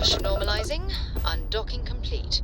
Pressure normalizing. Undocking complete.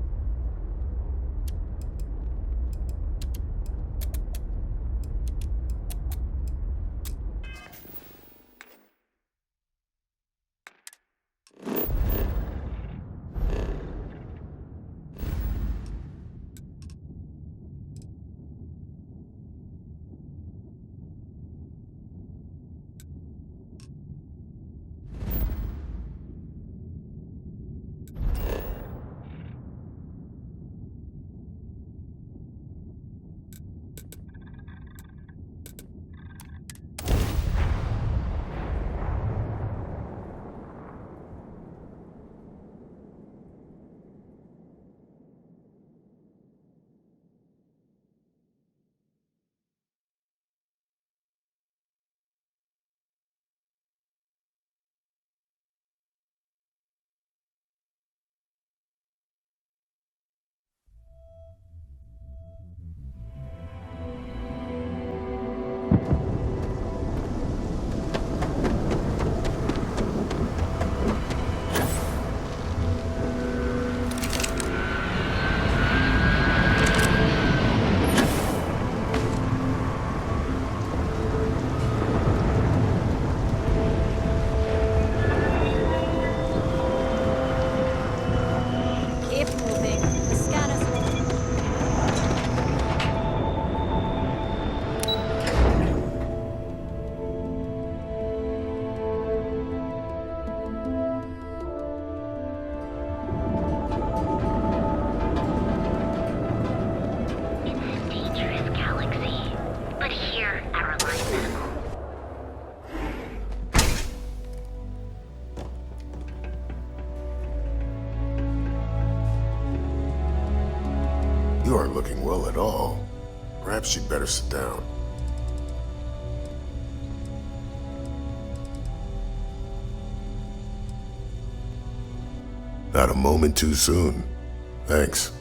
You aren't looking well at all. Perhaps you'd better sit down. Not a moment too soon. Thanks.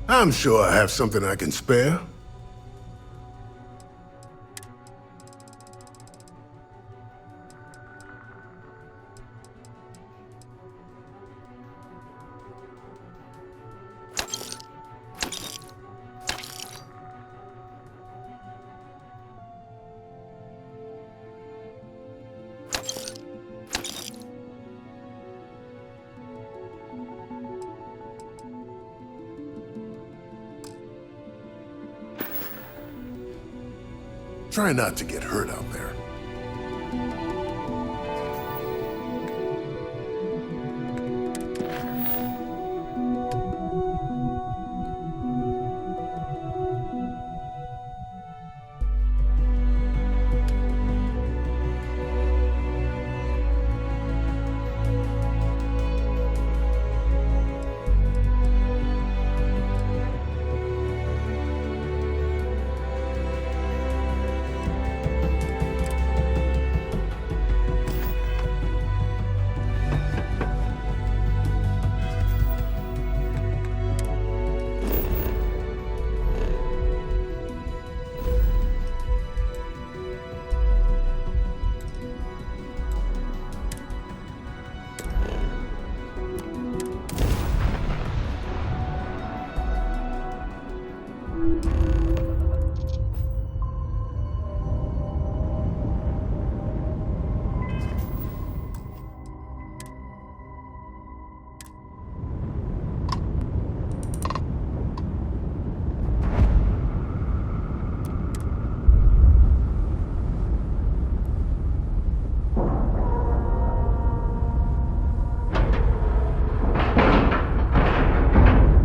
I'm sure I have something I can spare. Try not to get hurt out there.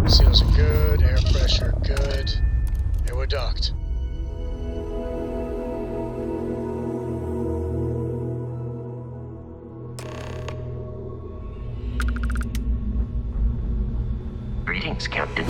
Seals are good, air pressure good, and we're docked. Greetings, Captain.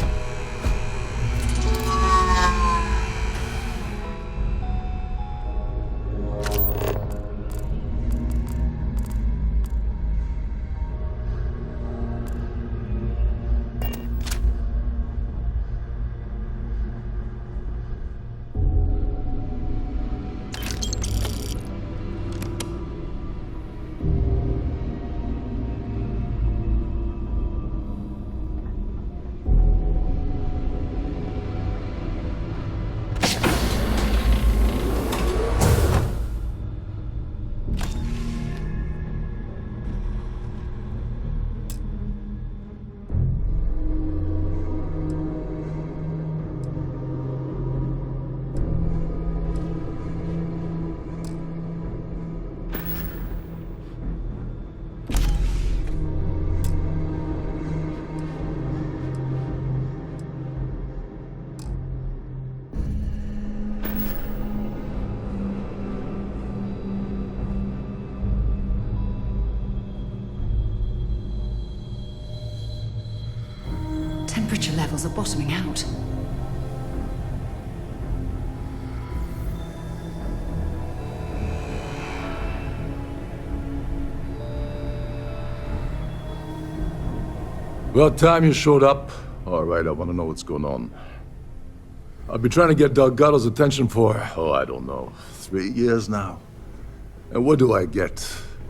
Temperature levels are bottoming out. About time you showed up. All right, I want to know what's going on. I've been trying to get Delgado's attention for, I don't know, 3 years now. And what do I get?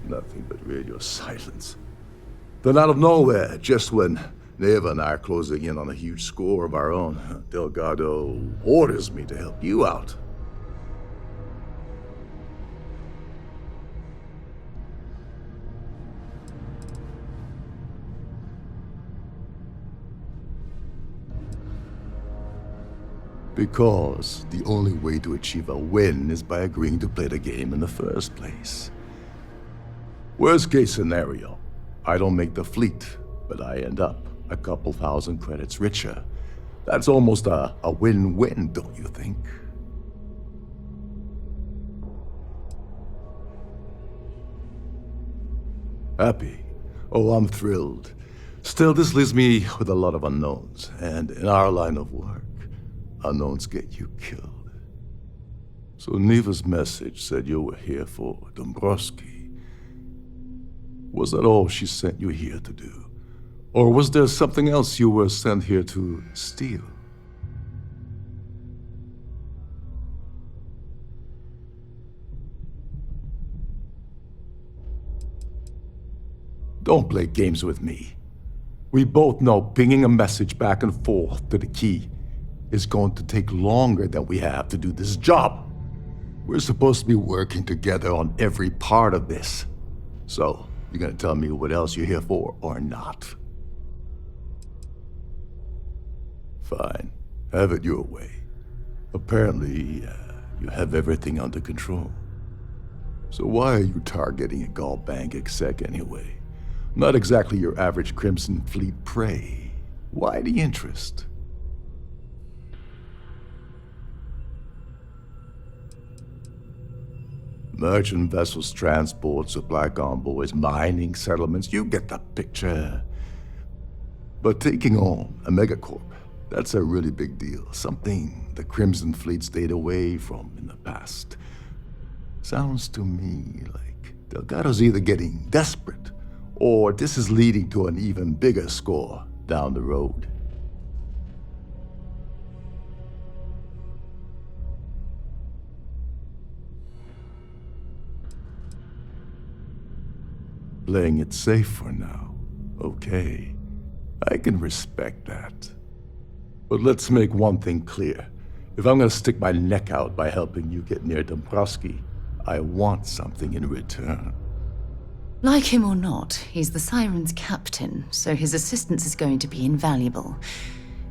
Nothing but radio silence. Then out of nowhere, just when Neva and I are closing in on a huge score of our own, Delgado orders me to help you out. Because the only way to achieve a win is by agreeing to play the game in the first place. Worst case scenario, I don't make the fleet, but I end up a couple thousand credits richer. That's almost a win-win, don't you think? Happy? Oh, I'm thrilled. Still, this leaves me with a lot of unknowns, and in our line of work, unknowns get you killed. So Neva's message said you were here for Dombrowski. Was that all she sent you here to do? Or was there something else you were sent here to steal? Don't play games with me. We both know pinging a message back and forth to the key is going to take longer than we have to do this job. We're supposed to be working together on every part of this. So, you're gonna tell me what else you're here for or not? Fine. Have it your way. Apparently, you have everything under control. So why are you targeting a Gall Bank exec anyway? Not exactly your average Crimson Fleet prey. Why the interest? Merchant vessels, transport, supply convoys, mining settlements, you get the picture. But taking on a megacorp, that's a really big deal. Something the Crimson Fleet stayed away from in the past. Sounds to me like Delgado's either getting desperate, or this is leading to an even bigger score down the road. Playing it safe for now. Okay, I can respect that. But let's make one thing clear. If I'm gonna stick my neck out by helping you get near Dombrowski, I want something in return. Like him or not, he's the Siren's captain, so his assistance is going to be invaluable.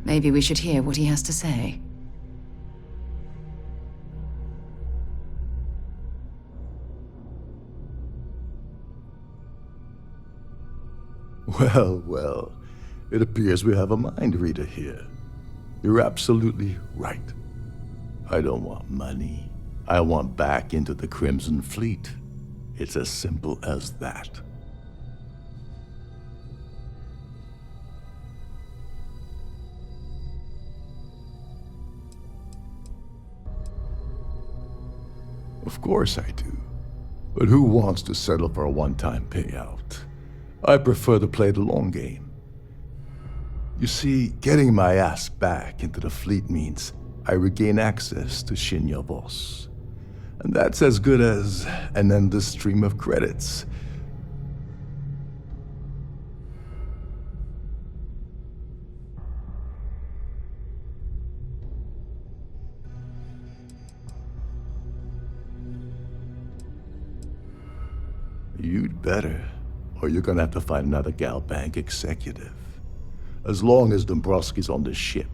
Maybe we should hear what he has to say. Well, it appears we have a mind reader here. You're absolutely right. I don't want money. I want back into the Crimson Fleet. It's as simple as that. Of course I do. But who wants to settle for a one-time payout? I prefer to play the long game. You see, getting my ass back into the fleet means I regain access to Shinya Voss. And that's as good as an endless stream of credits. You'd better, or you're gonna have to find another Gal Bank executive. As long as Dombrowski's on the ship,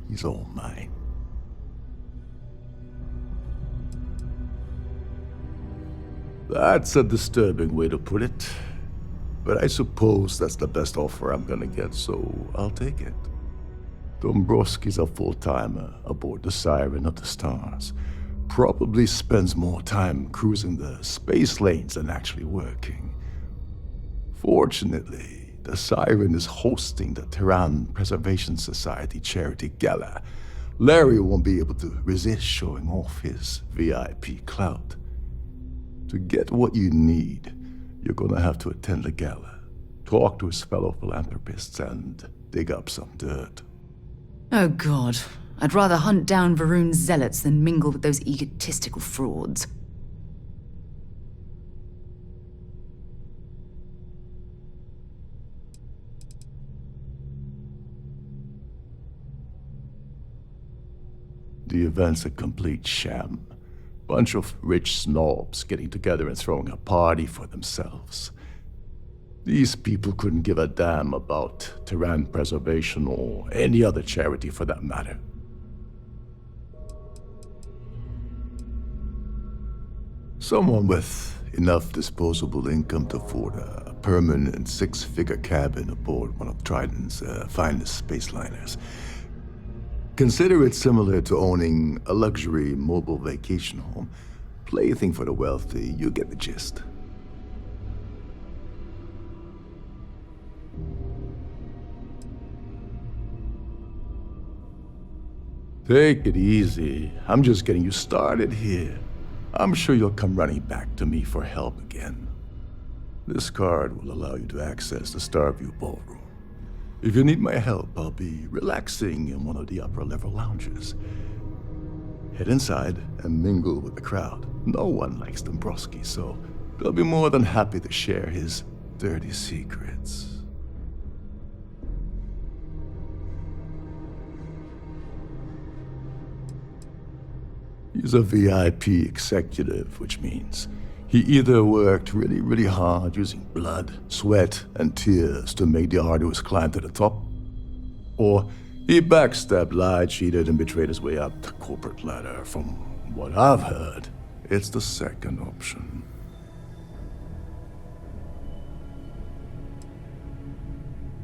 he's all mine. That's a disturbing way to put it. But I suppose that's the best offer I'm gonna get, so I'll take it. Dombrowski's a full-timer aboard the Siren of the Stars. Probably spends more time cruising the space lanes than actually working. Fortunately, the Siren is hosting the Tehran Preservation Society charity gala. Larry won't be able to resist showing off his VIP clout. To get what you need, you're gonna have to attend the gala, talk to his fellow philanthropists, and dig up some dirt. Oh God, I'd rather hunt down Varun's zealots than mingle with those egotistical frauds. The event's a complete sham. Bunch of rich snobs getting together and throwing a party for themselves. These people couldn't give a damn about Tehran Preservation or any other charity for that matter. Someone with enough disposable income to afford a permanent six-figure cabin aboard one of Triton's finest spaceliners. Consider it similar to owning a luxury mobile vacation home. Plaything for the wealthy, you get the gist. Take it easy. I'm just getting you started here. I'm sure you'll come running back to me for help again. This card will allow you to access the Starfield ballroom. If you need my help, I'll be relaxing in one of the upper-level lounges. Head inside and mingle with the crowd. No one likes Dombrowski, so they'll be more than happy to share his dirty secrets. He's a VIP executive, which means he either worked really hard using blood, sweat, and tears to make the arduous climb to the top, or he backstabbed, lied, cheated, and betrayed his way up the corporate ladder. From what I've heard, it's the second option.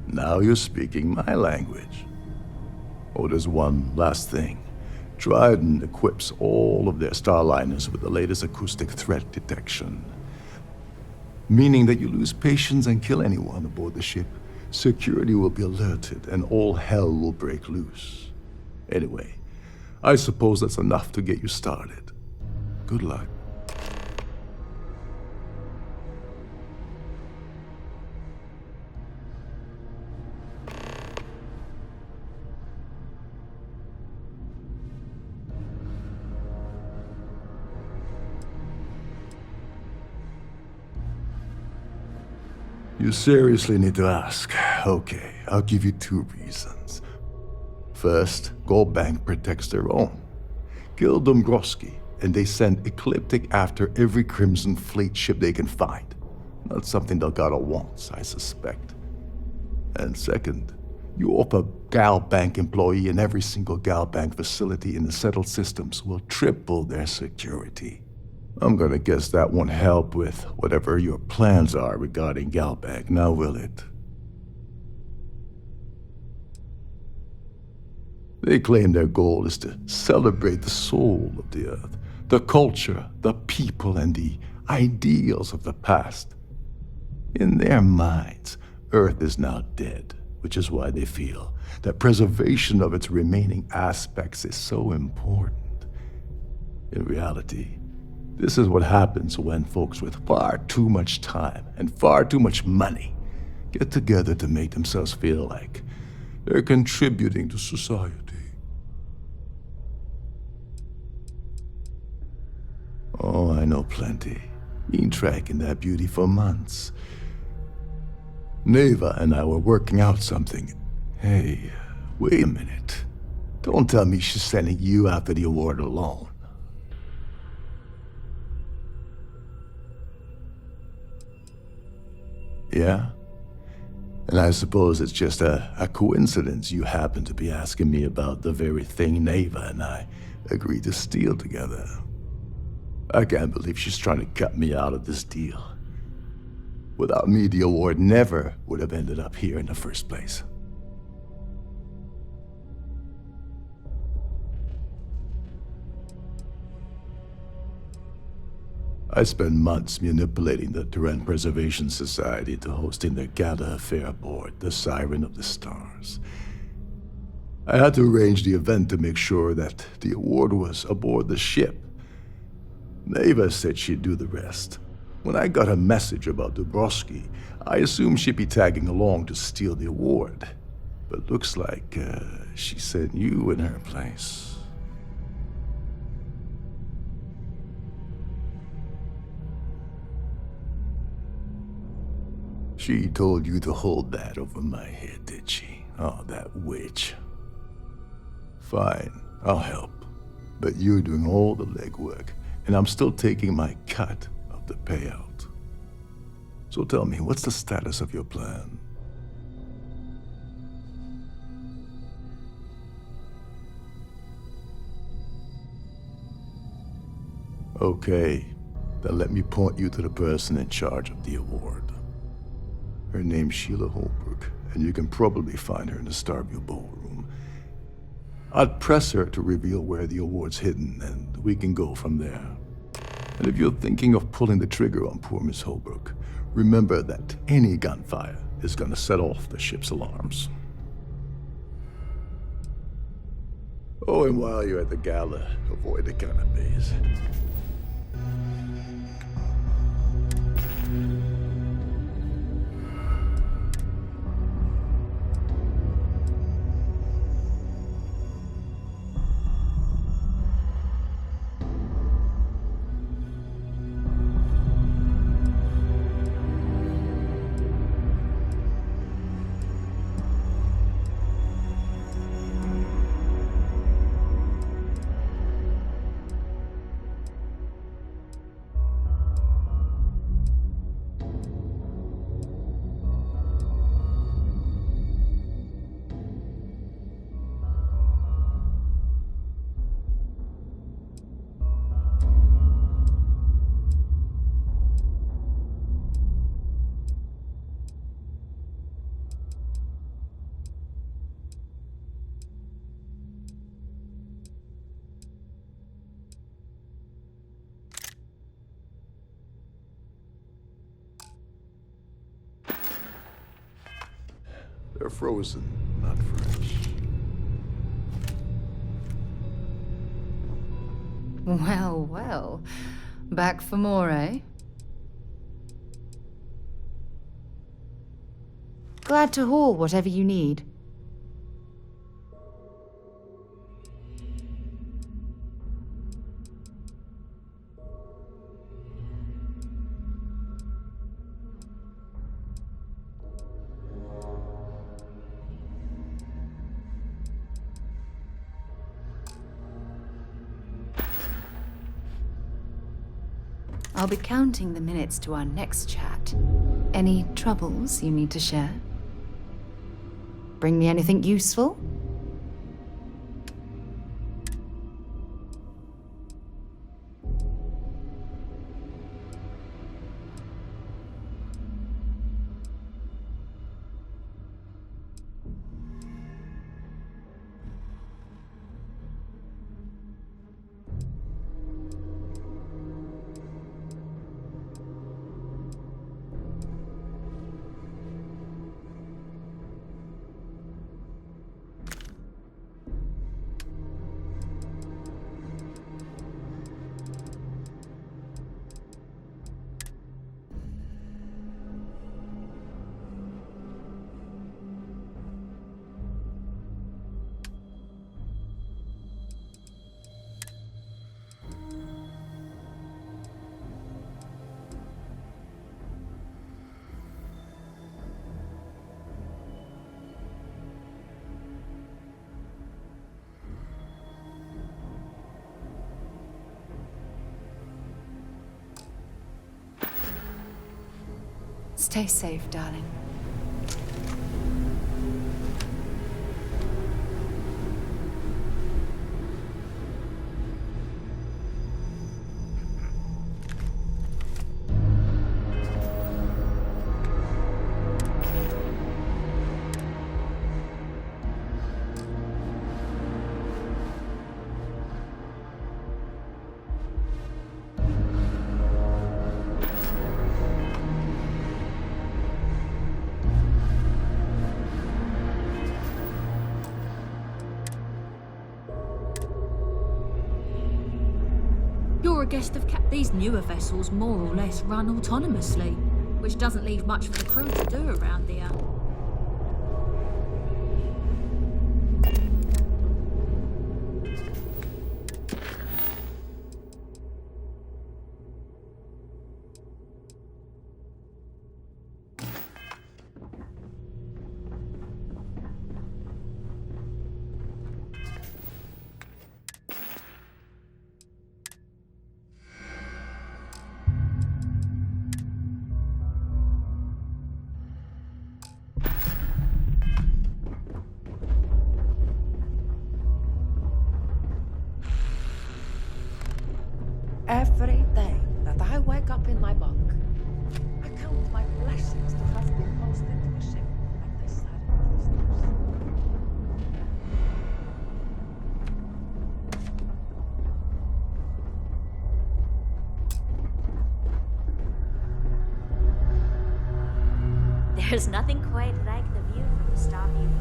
Now you're speaking my language. Oh, there's one last thing. Trident equips all of their starliners with the latest acoustic threat detection. Meaning that you lose patience and kill anyone aboard the ship, security will be alerted and all hell will break loose. Anyway, I suppose that's enough to get you started. Good luck. You seriously need to ask. Okay, I'll give you 2 reasons. First, Gold Bank protects their own. Kill Dombrowski, and they send Ecliptic after every Crimson Fleet ship they can find. Not something Delgado wants, I suspect. And second, you offer Gal Bank employee in every single Gal Bank facility in the settled systems will triple their security. I'm gonna guess that won't help with whatever your plans are regarding Galbank, now will it? They claim their goal is to celebrate the soul of the Earth, the culture, the people, and the ideals of the past. In their minds, Earth is now dead, which is why they feel that preservation of its remaining aspects is so important. In reality, this is what happens when folks with far too much time and far too much money get together to make themselves feel like they're contributing to society. Oh, I know plenty. Been tracking that beauty for months. Neva and I were working out something. Hey, wait a minute. Don't tell me she's sending you after the award alone. Yeah? And I suppose it's just a coincidence you happen to be asking me about the very thing Neva and I agreed to steal together. I can't believe she's trying to cut me out of this deal. Without me, the award never would have ended up here in the first place. I spent months manipulating the Terran Preservation Society into hosting their gala affair aboard the Siren of the Stars. I had to arrange the event to make sure that the award was aboard the ship. Neva said she'd do the rest. When I got a message about Dubrovsky, I assumed she'd be tagging along to steal the award. But looks like she sent you in her place. She told you to hold that over my head, did she? Oh, that witch. Fine, I'll help. But you're doing all the legwork, and I'm still taking my cut of the payout. So tell me, what's the status of your plan? Okay, then let me point you to the person in charge of the award. Her name's Sheila Holbrook, and you can probably find her in the Starfield ballroom. I'd press her to reveal where the award's hidden, and we can go from there. And if you're thinking of pulling the trigger on poor Miss Holbrook, remember that any gunfire is gonna set off the ship's alarms. Oh, and while you're at the gala, avoid the cannabis. They're frozen, not fresh. Well, well. Back for more, eh? Glad to haul whatever you need. I'll be counting the minutes to our next chat. Any troubles you need to share? Bring me anything useful? Stay safe, darling. you're a guest of these newer vessels more or less run autonomously, which doesn't leave much for the crew to do around here. Every day that I wake up in my bunk, I count my blessings to have been posted to a ship like this There's nothing quite like the view from Starfield.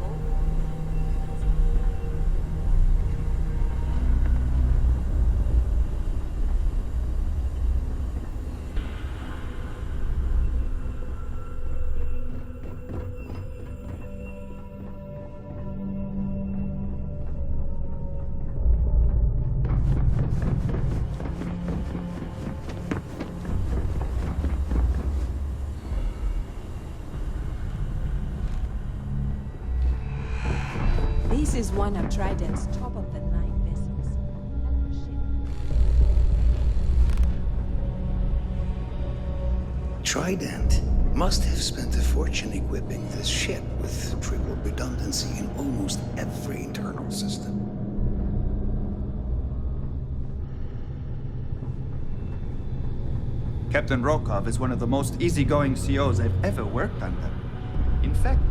This is one of Trident's top-of-the-line vessels. Trident must have spent a fortune equipping this ship with triple redundancy in almost every internal system. Captain Rokov is one of the most easygoing COs I've ever worked under. In fact,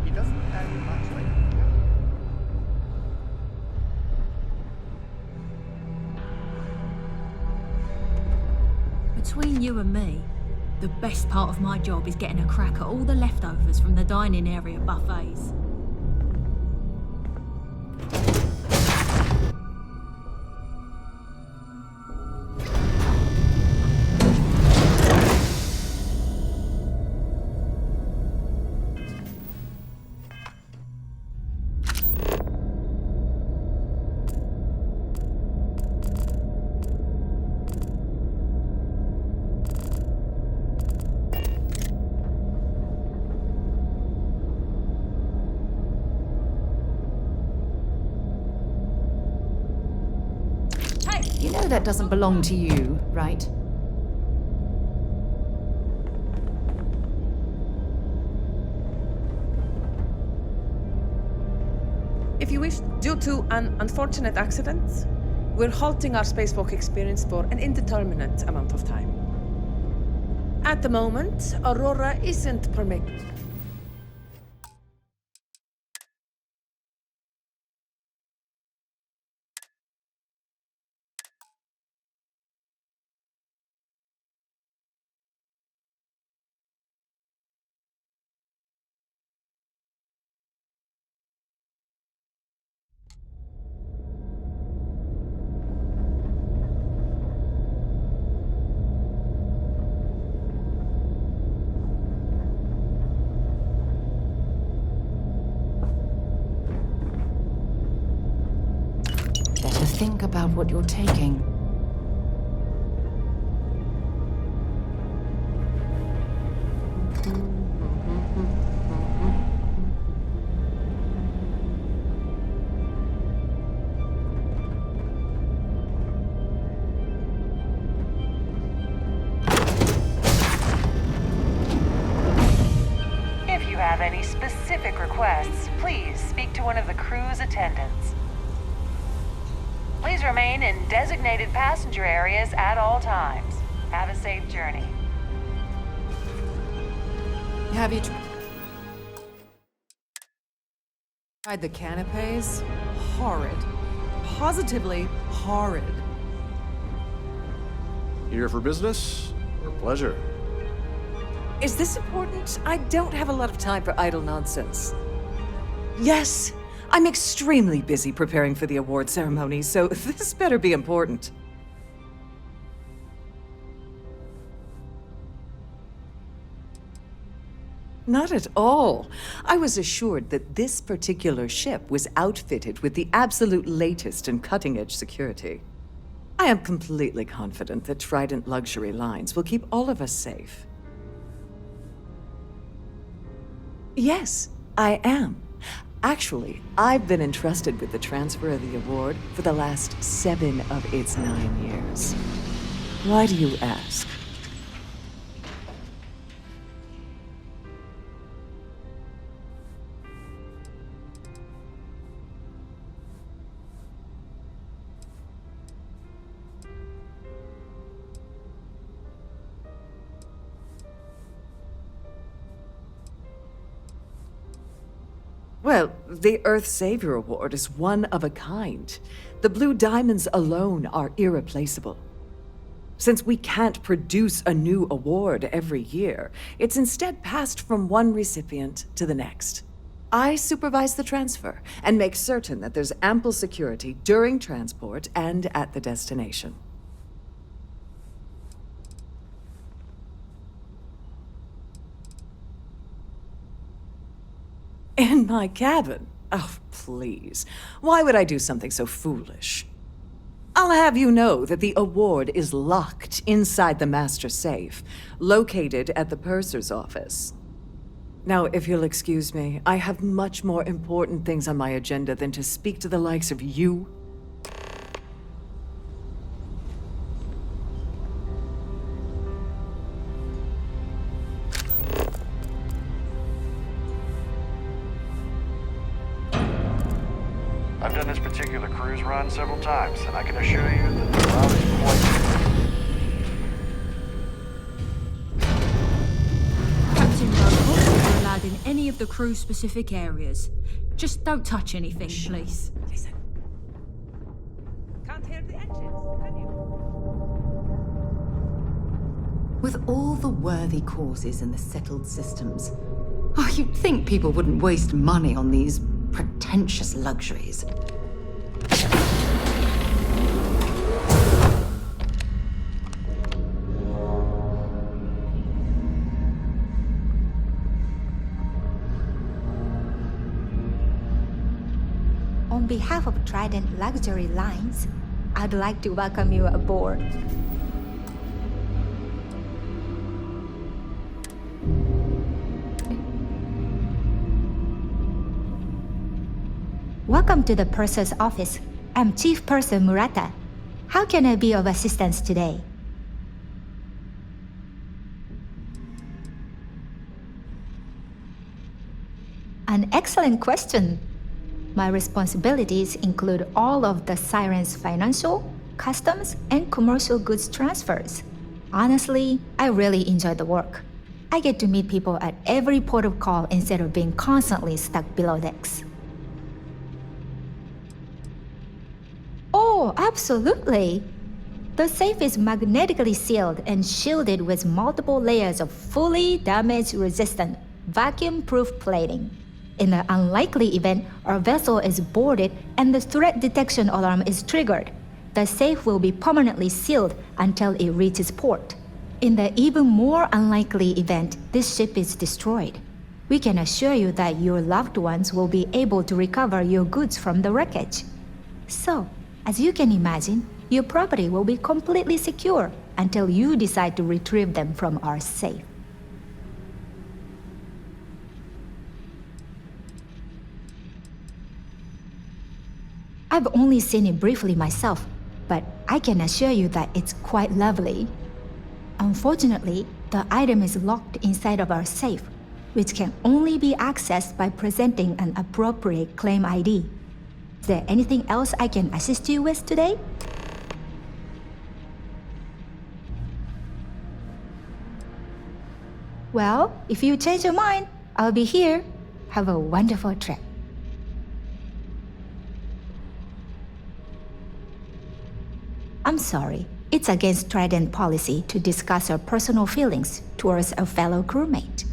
he doesn't have much like... Between you and me, the best part of my job is getting a crack at all the leftovers from the dining area buffets. You know that doesn't belong to you, right? If you wish, due to an unfortunate accident, we're halting our spacewalk experience for an indeterminate amount of time. At the moment, Aurora isn't permitted. Better think about what you're taking. If you have any specific requests, please speak to one of the crew's attendants. Please remain in designated passenger areas at all times. Have a safe journey. Have you tried the canapes? Horrid. Positively horrid. Here for business or pleasure? Is this important? I don't have a lot of time for idle nonsense. Yes, I'm extremely busy preparing for the award ceremony, so this better be important. Not at all. I was assured that this particular ship was outfitted with the absolute latest and cutting-edge security. I am completely confident that Trident Luxury Lines will keep all of us safe. Yes, I am. Actually, I've been entrusted with the transfer of the award for the last 7 of its 9 years. Why do you ask? Well, the Earth Savior Award is one of a kind. The Blue Diamonds alone are irreplaceable. Since we can't produce a new award every year, it's instead passed from one recipient to the next. I supervise the transfer and make certain that there's ample security during transport and at the destination. In my cabin? Oh, please. Why would I do something so foolish? I'll have you know that the award is locked inside the master safe, located at the purser's office. Now, if you'll excuse me, I have much more important things on my agenda than to speak to the likes of you. I've done this particular cruise run several times, and I can assure you that the route is quite... Captain Robots are allowed in any of the crew-specific areas. Just don't touch anything, please. Listen. Can't hear the engines, can you? With all the worthy causes in the settled systems, you'd think people wouldn't waste money on these pretentious luxuries. On behalf of Trident Luxury Lines, I'd like to welcome you aboard. Welcome to the purser's office. I'm Chief Purser Murata. How can I be of assistance today? An excellent question. My responsibilities include all of the Siren's financial, customs, and commercial goods transfers. Honestly, I really enjoy the work. I get to meet people at every port of call instead of being constantly stuck below decks. Oh, absolutely! The safe is magnetically sealed and shielded with multiple layers of fully damage-resistant, vacuum-proof plating. In the unlikely event our vessel is boarded and the threat detection alarm is triggered, the safe will be permanently sealed until it reaches port. In the even more unlikely event this ship is destroyed, we can assure you that your loved ones will be able to recover your goods from the wreckage. So, as you can imagine, your property will be completely secure until you decide to retrieve them from our safe. I've only seen it briefly myself, but I can assure you that it's quite lovely. Unfortunately, the item is locked inside of our safe, which can only be accessed by presenting an appropriate claim ID. Is there anything else I can assist you with today? Well, if you change your mind, I'll be here. Have a wonderful trip. I'm sorry. It's against Trident policy to discuss our personal feelings towards a fellow crewmate.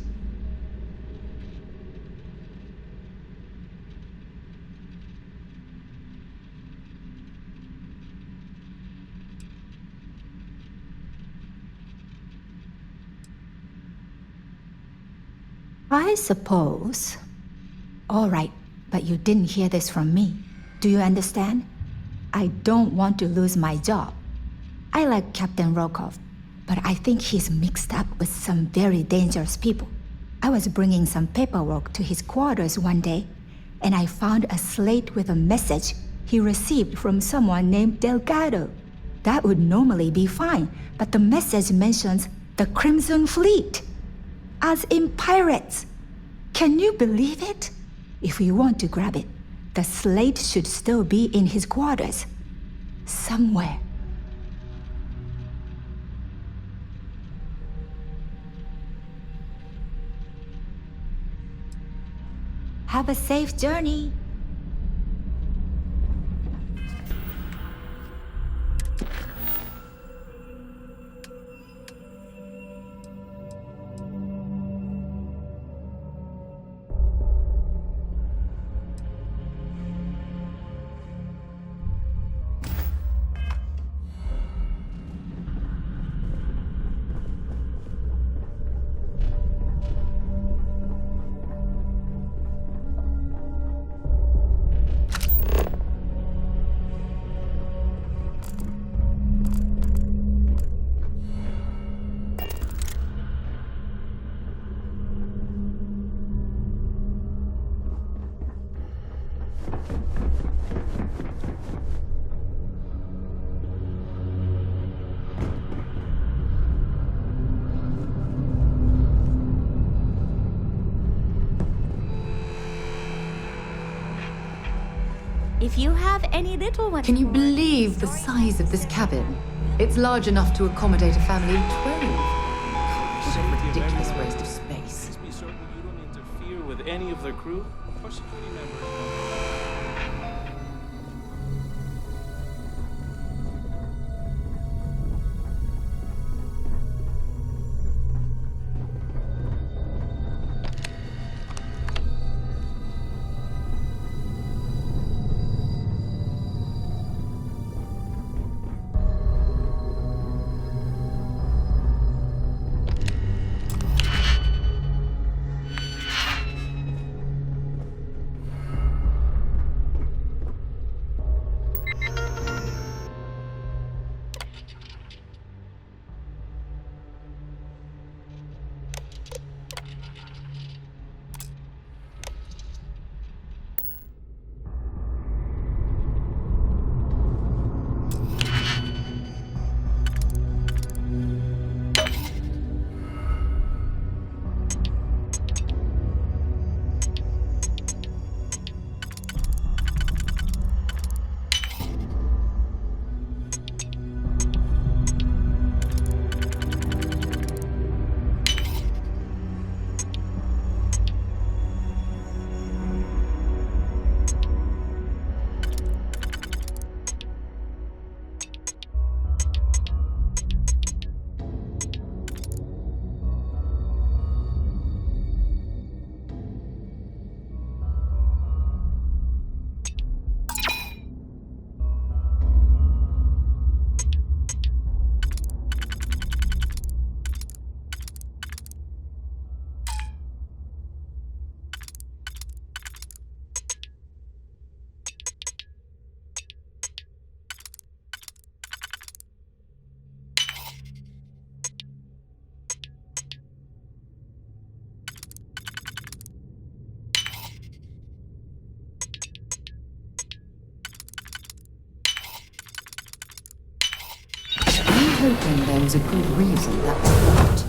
I suppose. All right, but you didn't hear this from me. Do you understand? I don't want to lose my job. I like Captain Rokov, but I think he's mixed up with some very dangerous people. I was bringing some paperwork to his quarters one day, and I found a slate with a message he received from someone named Delgado. That would normally be fine, but the message mentions the Crimson Fleet, as in pirates. Can you believe it? If we want to grab it, the slate should still be in his quarters. Somewhere. Have a safe journey. If you have any little ones... Can you believe the size of this cabin? It's large enough to accommodate a family of 12. What a ridiculous waste of space. Please be certain you don't interfere with any of the crew or security members. I'm hoping there was a good reason that was not.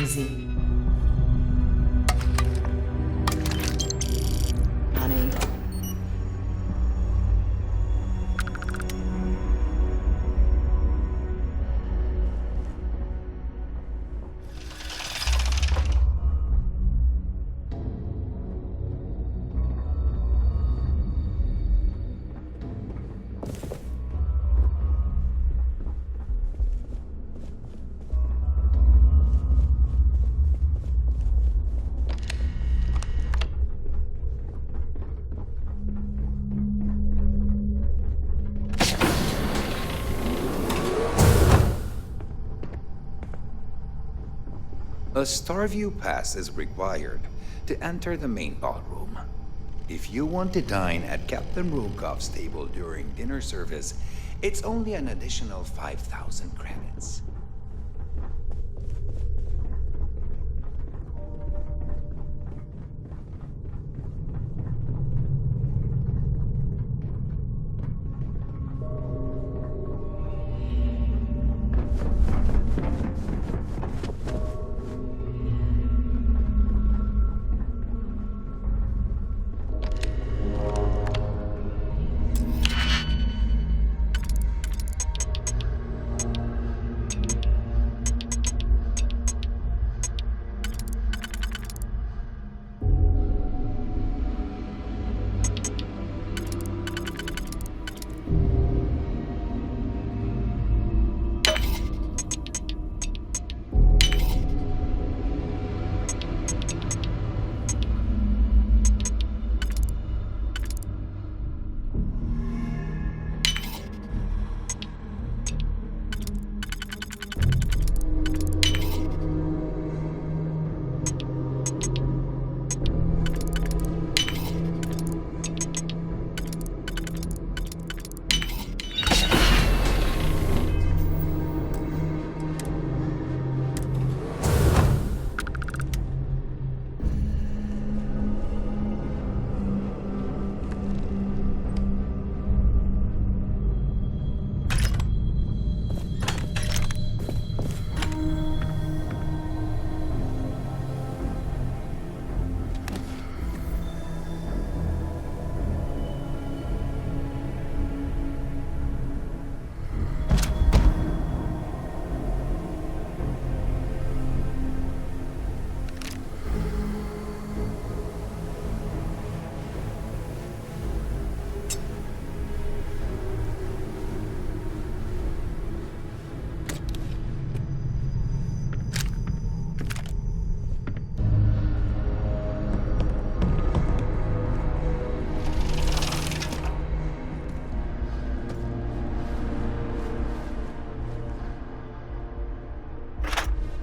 easy. Honey. A Starview pass is required to enter the main ballroom. If you want to dine at Captain Rokov's table during dinner service, it's only an additional 5,000 credits.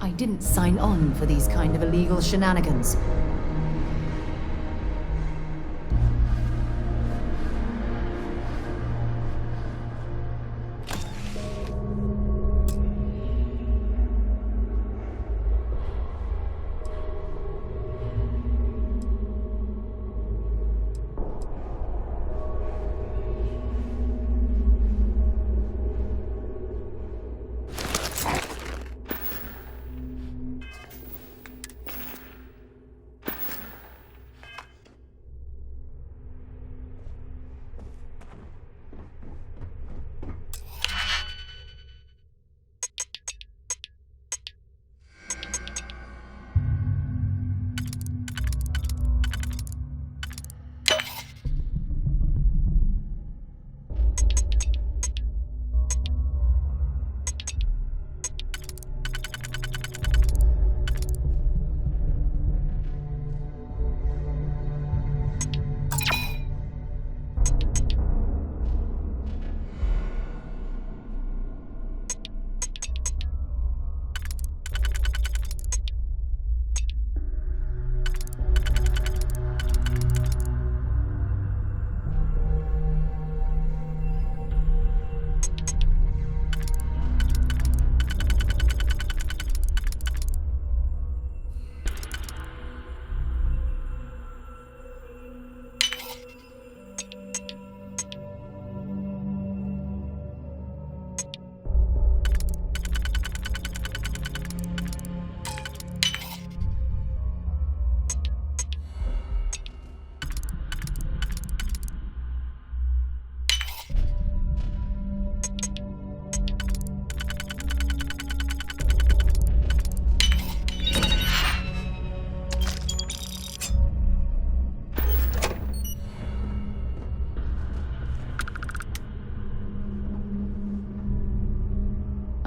I didn't sign on for these kind of illegal shenanigans.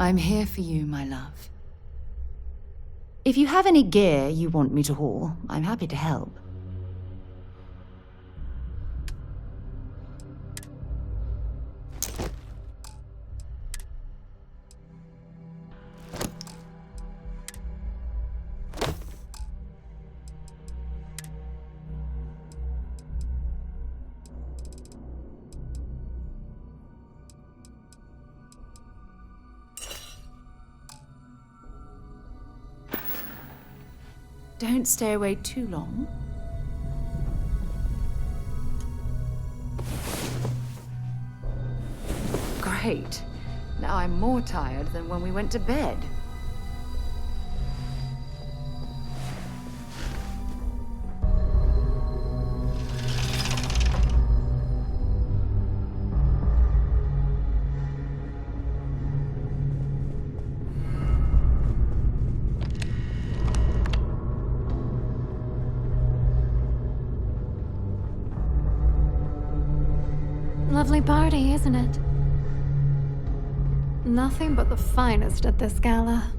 I'm here for you, my love. If you have any gear you want me to haul, I'm happy to help. Don't stay away too long. Great. Now I'm more tired than when we went to bed. Lovely party, isn't it? Nothing but the finest at this gala.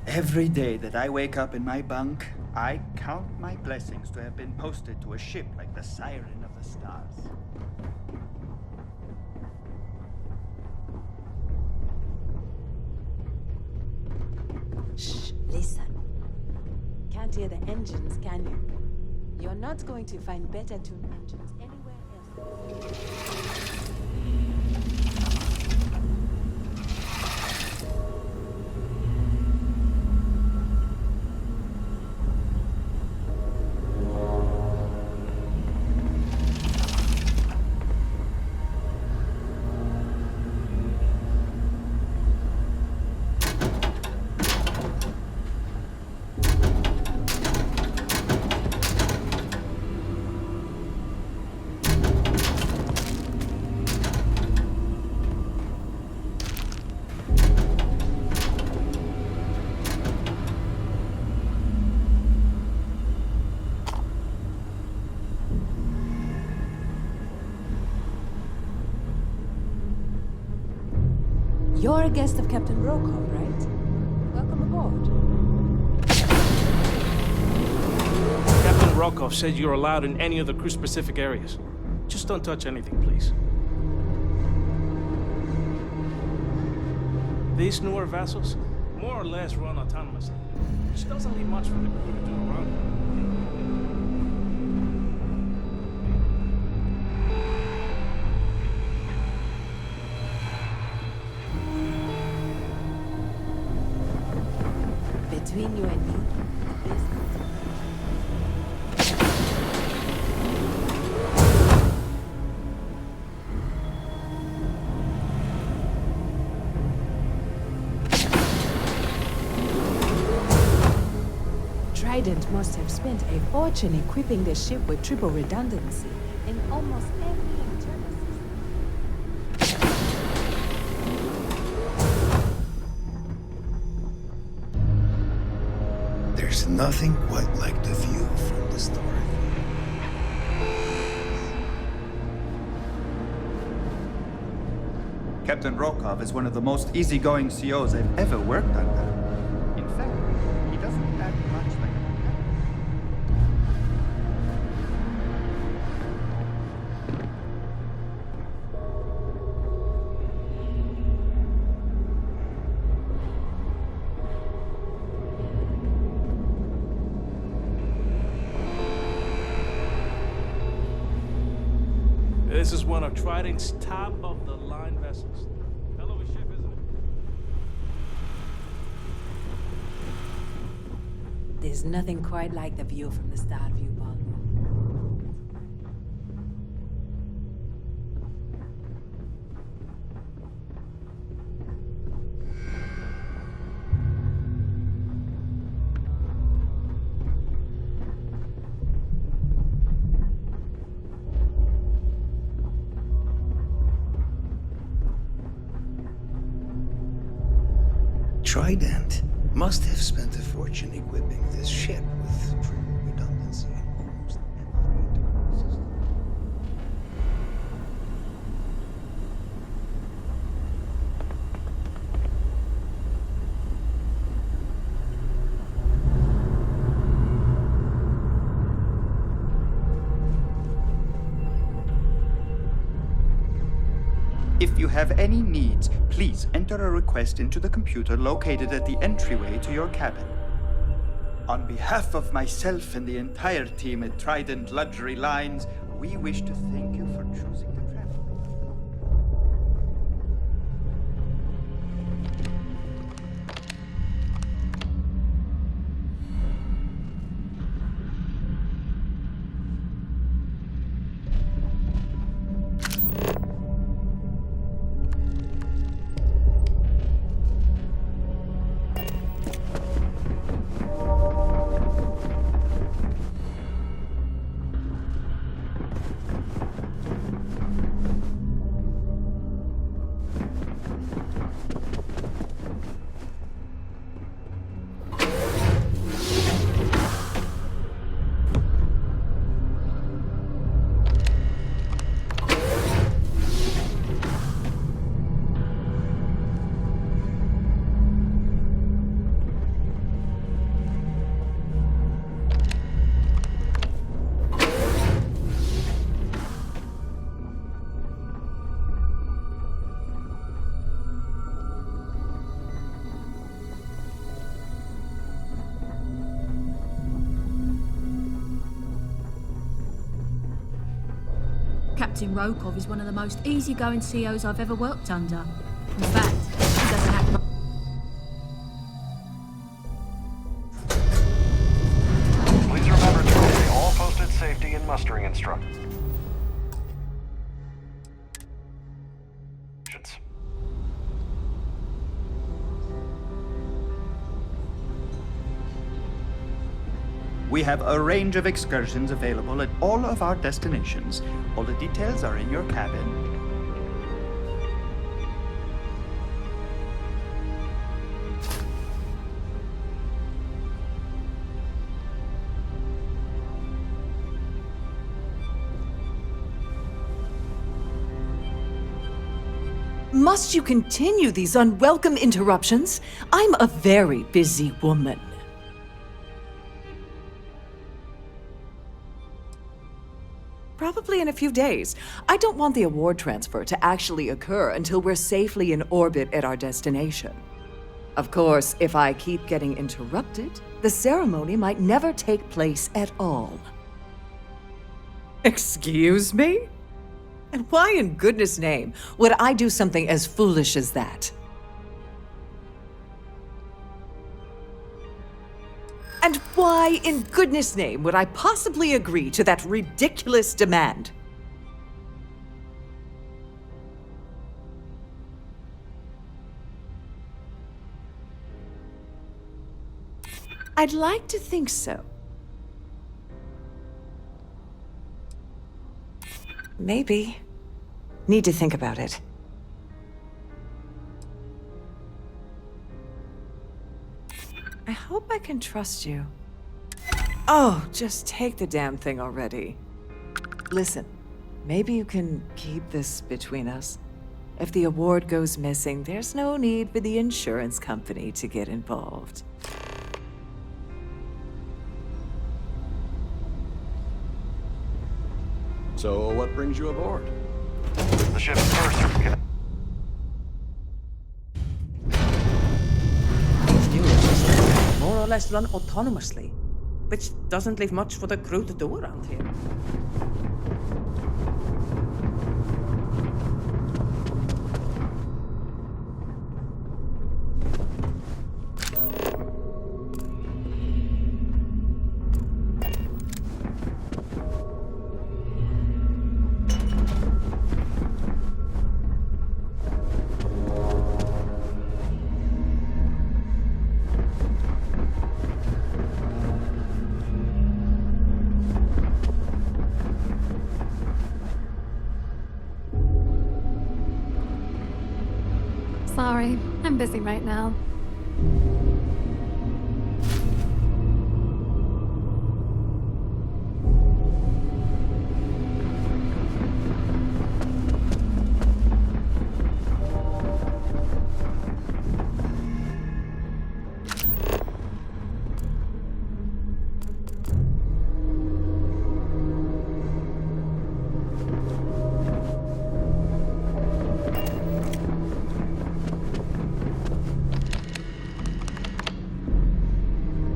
Every day that I wake up in my bunk, I count my blessings to have been posted to a ship like the Siren of the Stars. Shh, listen. Can't hear the engines, can you? You're not going to find better tuned engines anywhere else. You're a guest of Captain Rokov, right? Welcome aboard. Captain Rokov said you're allowed in any of the crew-specific areas. Just don't touch anything, please. These newer vessels, more or less run autonomously, which doesn't leave much for the crew to do around them. Between you and me, Trident must have spent a fortune equipping the ship with triple redundancy in almost every internal system. There's nothing quite like the view from the Starfield. Captain Rokov is one of the most easygoing COs I've ever worked under. In fact, he doesn't act much like a This is one of Trident's top-of-the-line vessels. Hell of a ship, isn't it? There's nothing quite like the view from the Starfield ballroom. Trident must have spent a fortune equipping this ship with true redundancy in almost every system. If you have any needs, please enter a request into the computer located at the entryway to your cabin. On behalf of myself and the entire team at Trident Luxury Lines, we wish to thank you for choosing to travel with us. Captain Rokov is one of the most easygoing CEOs I've ever worked under. In fact, he doesn't act much. Please remember to obey all posted safety and mustering instructions. We have a range of excursions available at all of our destinations. All the details are in your cabin. Must you continue these unwelcome interruptions? I'm a very busy woman. Probably in a few days. I don't want the award transfer to actually occur until we're safely in orbit at our destination. Of course, if I keep getting interrupted, the ceremony might never take place at all. Excuse me? And why in goodness name would I do something as foolish as that? And why in goodness name would I possibly agree to that ridiculous demand? I'd like to think so. Maybe. Need to think about it. I hope I can trust you. Oh, just take the damn thing already. Listen, maybe you can keep this between us. If the award goes missing, there's no need for the insurance company to get involved. So, what brings you aboard? The ship's purser. More or less run autonomously, which doesn't leave much for the crew to do around here. Sorry, I'm busy right now.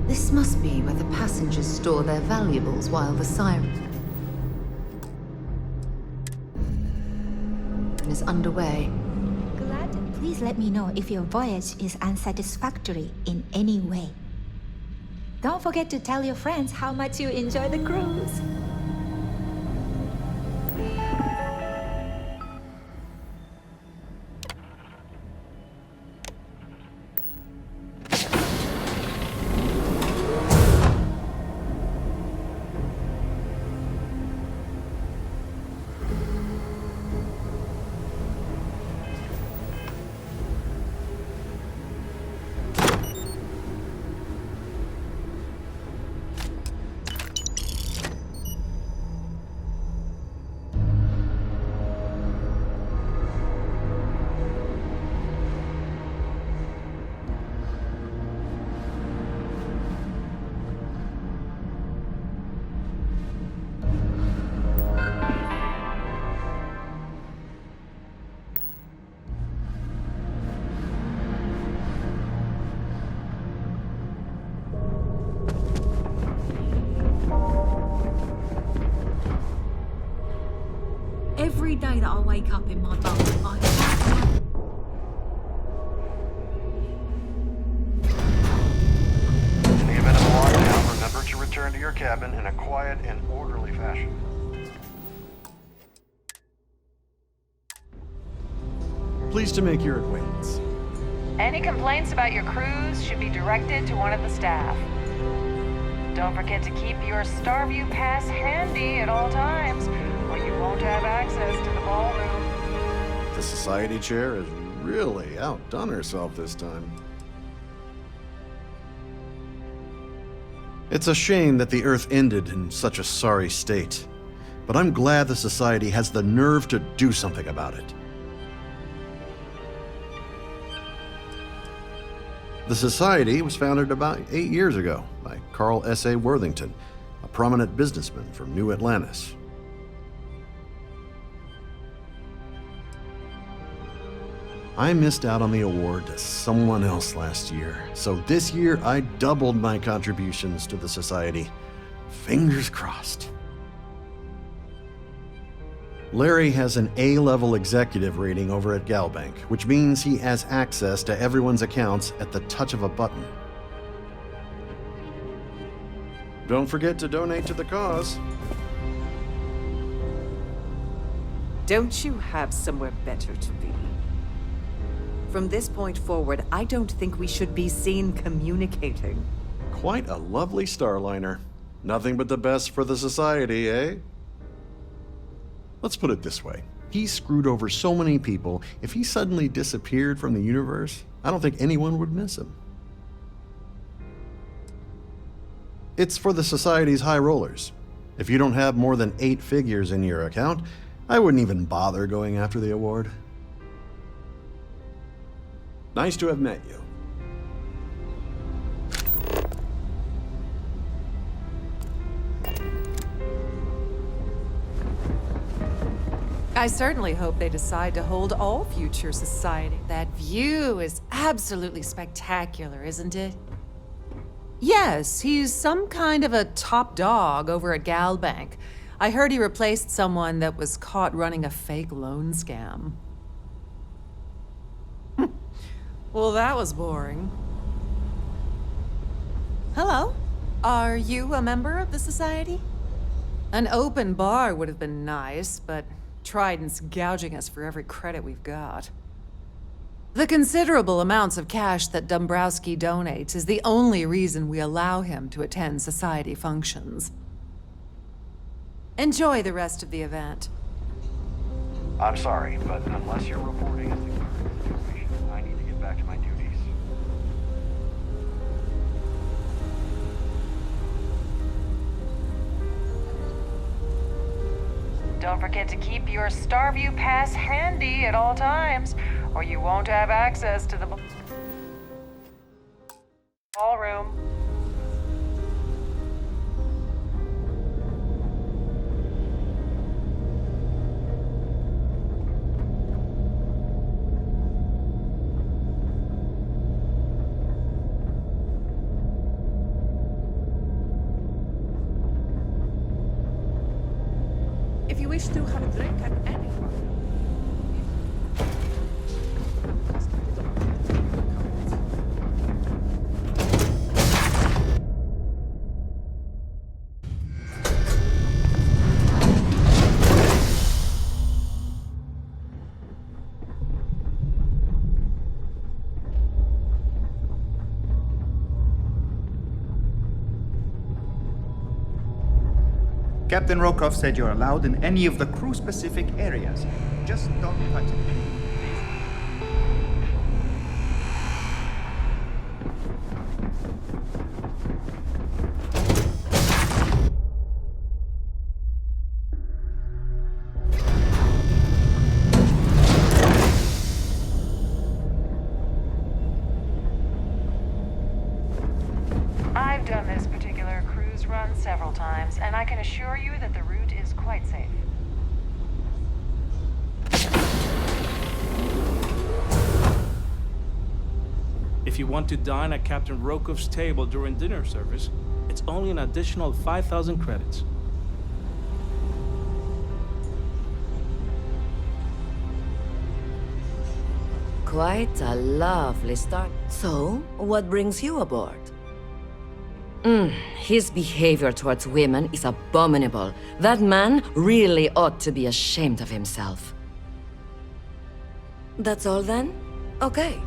This must be where the passengers store their valuables while the siren is underway. Glad. Please let me know if your voyage is unsatisfactory in any way. Don't forget to tell your friends how much you enjoy the cruise. Every day that I wake up in my bubble, In the event of a lockdown, remember to return to your cabin in a quiet and orderly fashion. Pleased to make your acquaintance. Any complaints about your cruise should be directed to one of the staff. Don't forget to keep your Starview pass handy at all times, or you won't have access to the ballroom. The society chair has really outdone herself this time. It's a shame that the Earth ended in such a sorry state, but I'm glad the society has the nerve to do something about it. The Society was founded about 8 years ago by Carl S.A. Worthington, a prominent businessman from New Atlantis. I missed out on the award to someone else last year, so this year I doubled my contributions to the Society. Fingers crossed. Larry has an A-level executive rating over at Galbank, which means he has access to everyone's accounts at the touch of a button. Don't forget to donate to the cause. Don't you have somewhere better to be? From this point forward, I don't think we should be seen communicating. Quite a lovely starliner. Nothing but the best for the Society, eh? Let's put it this way. He screwed over so many people, if he suddenly disappeared from the universe, I don't think anyone would miss him. It's for the Society's high rollers. If you don't have more than 8 figures in your account, I wouldn't even bother going after the award. Nice to have met you. I certainly hope they decide to hold all future society. That view is absolutely spectacular, isn't it? Yes, he's some kind of a top dog over at Galbank. I heard he replaced someone that was caught running a fake loan scam. Well, that was boring. Hello? Are you a member of the Society? An open bar would have been nice, but Trident's gouging us for every credit we've got. The considerable amounts of cash that Dombrowski donates is the only reason we allow him to attend Society functions. Enjoy the rest of the event. I'm sorry, but unless you're reporting as the current situation, I need to back to my duties. Don't forget to keep your Starview pass handy at all times, or you won't have access to the ballroom. If you wish to have a drink at any point. Captain Rokov said you're allowed in any of the crew-specific areas. Just don't touch it. I've done this particular cruise run several times, and I can assure you that the route is quite safe. If you want to dine at Captain Rokov's table during dinner service, it's only an additional 5,000 credits. Quite a lovely start. So, what brings you aboard? His behavior towards women is abominable. That man really ought to be ashamed of himself. That's all then? Okay.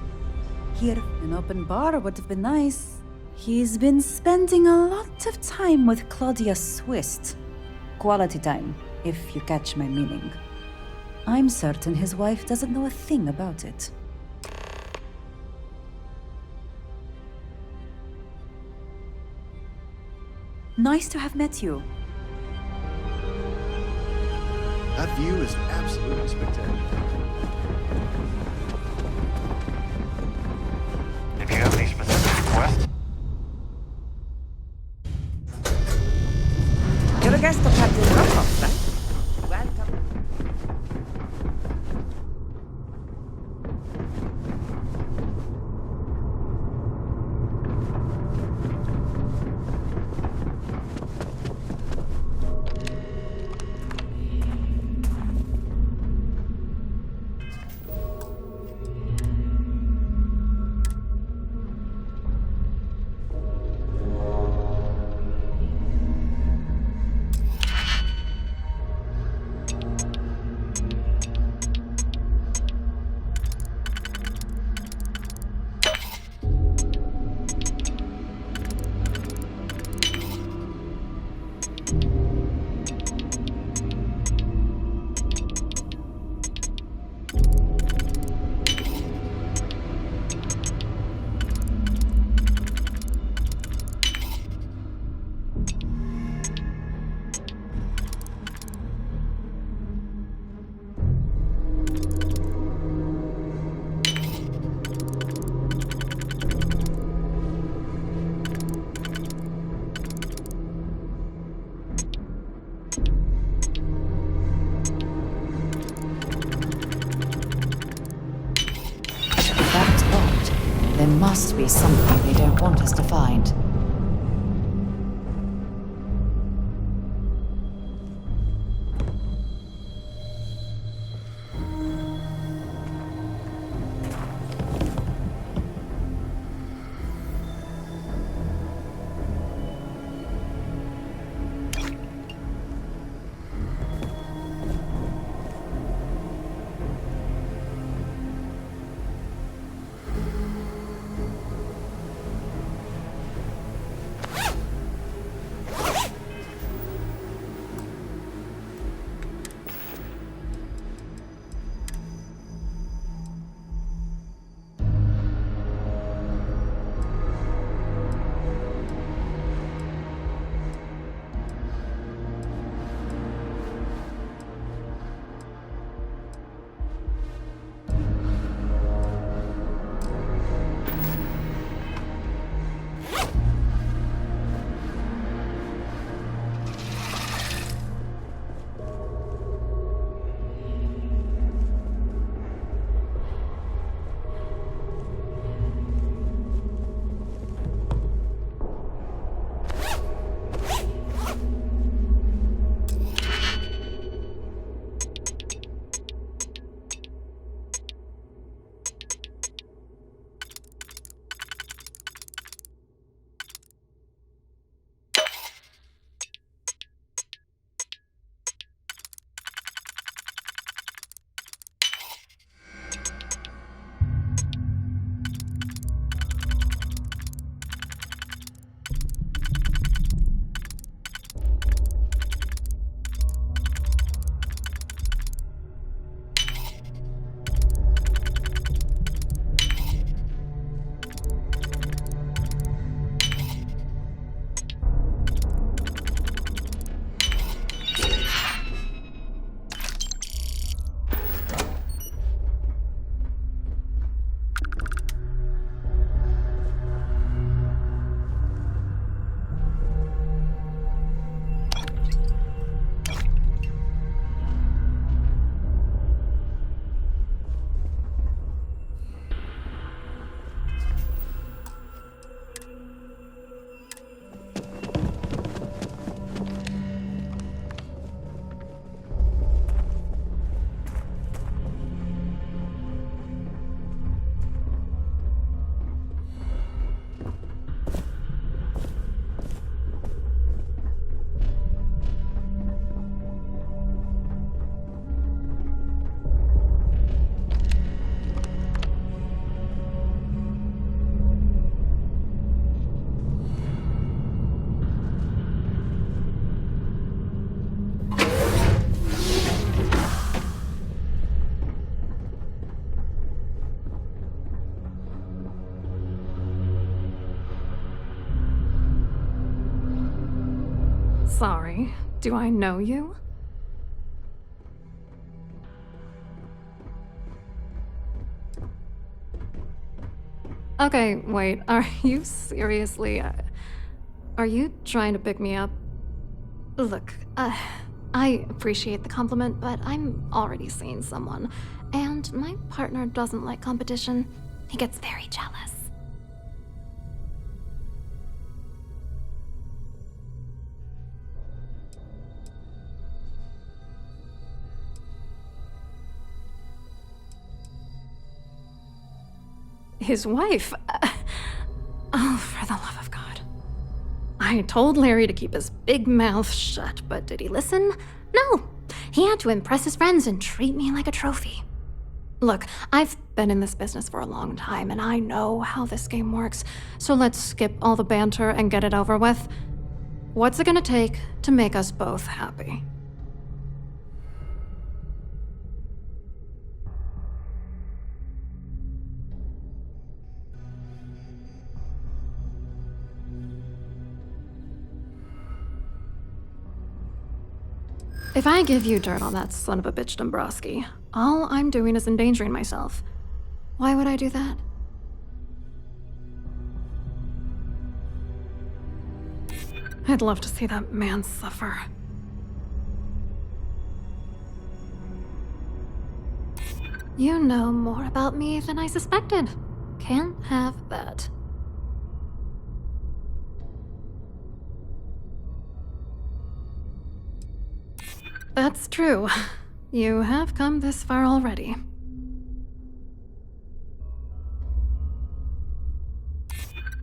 Here, an open bar would have been nice. He's been spending a lot of time with Claudia Swist. Quality time, if you catch my meaning. I'm certain his wife doesn't know a thing about it. Nice to have met you. That view is absolutely spectacular. If you have any specific requests, You're a guest of Captain Rokov, right? Welcome. There must be something they don't want us to find. Sorry, do I know you? Okay, wait, are you seriously... are you trying to pick me up? Look, I appreciate the compliment, but I'm already seeing someone, and my partner doesn't like competition. He gets very jealous. His wife? Oh, for the love of God. I told Larry to keep his big mouth shut, but did he listen? No. He had to impress his friends and treat me like a trophy. Look, I've been in this business for a long time, and I know how this game works, so let's skip all the banter and get it over with. What's it gonna take to make us both happy? If I give you dirt on that son of a bitch Dombrowski, all I'm doing is endangering myself. Why would I do that? I'd love to see that man suffer. You know more about me than I suspected. Can't have that. That's true. You have come this far already.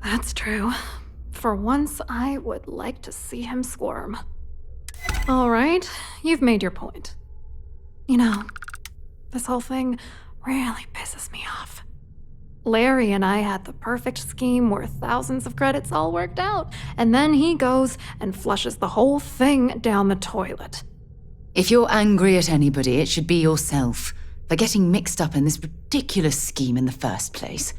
That's true. For once, I would like to see him squirm. All right, you've made your point. You know, this whole thing really pisses me off. Larry and I had the perfect scheme where thousands of credits all worked out, and then he goes and flushes the whole thing down the toilet. If you're angry at anybody, it should be yourself for getting mixed up in this ridiculous scheme in the first place.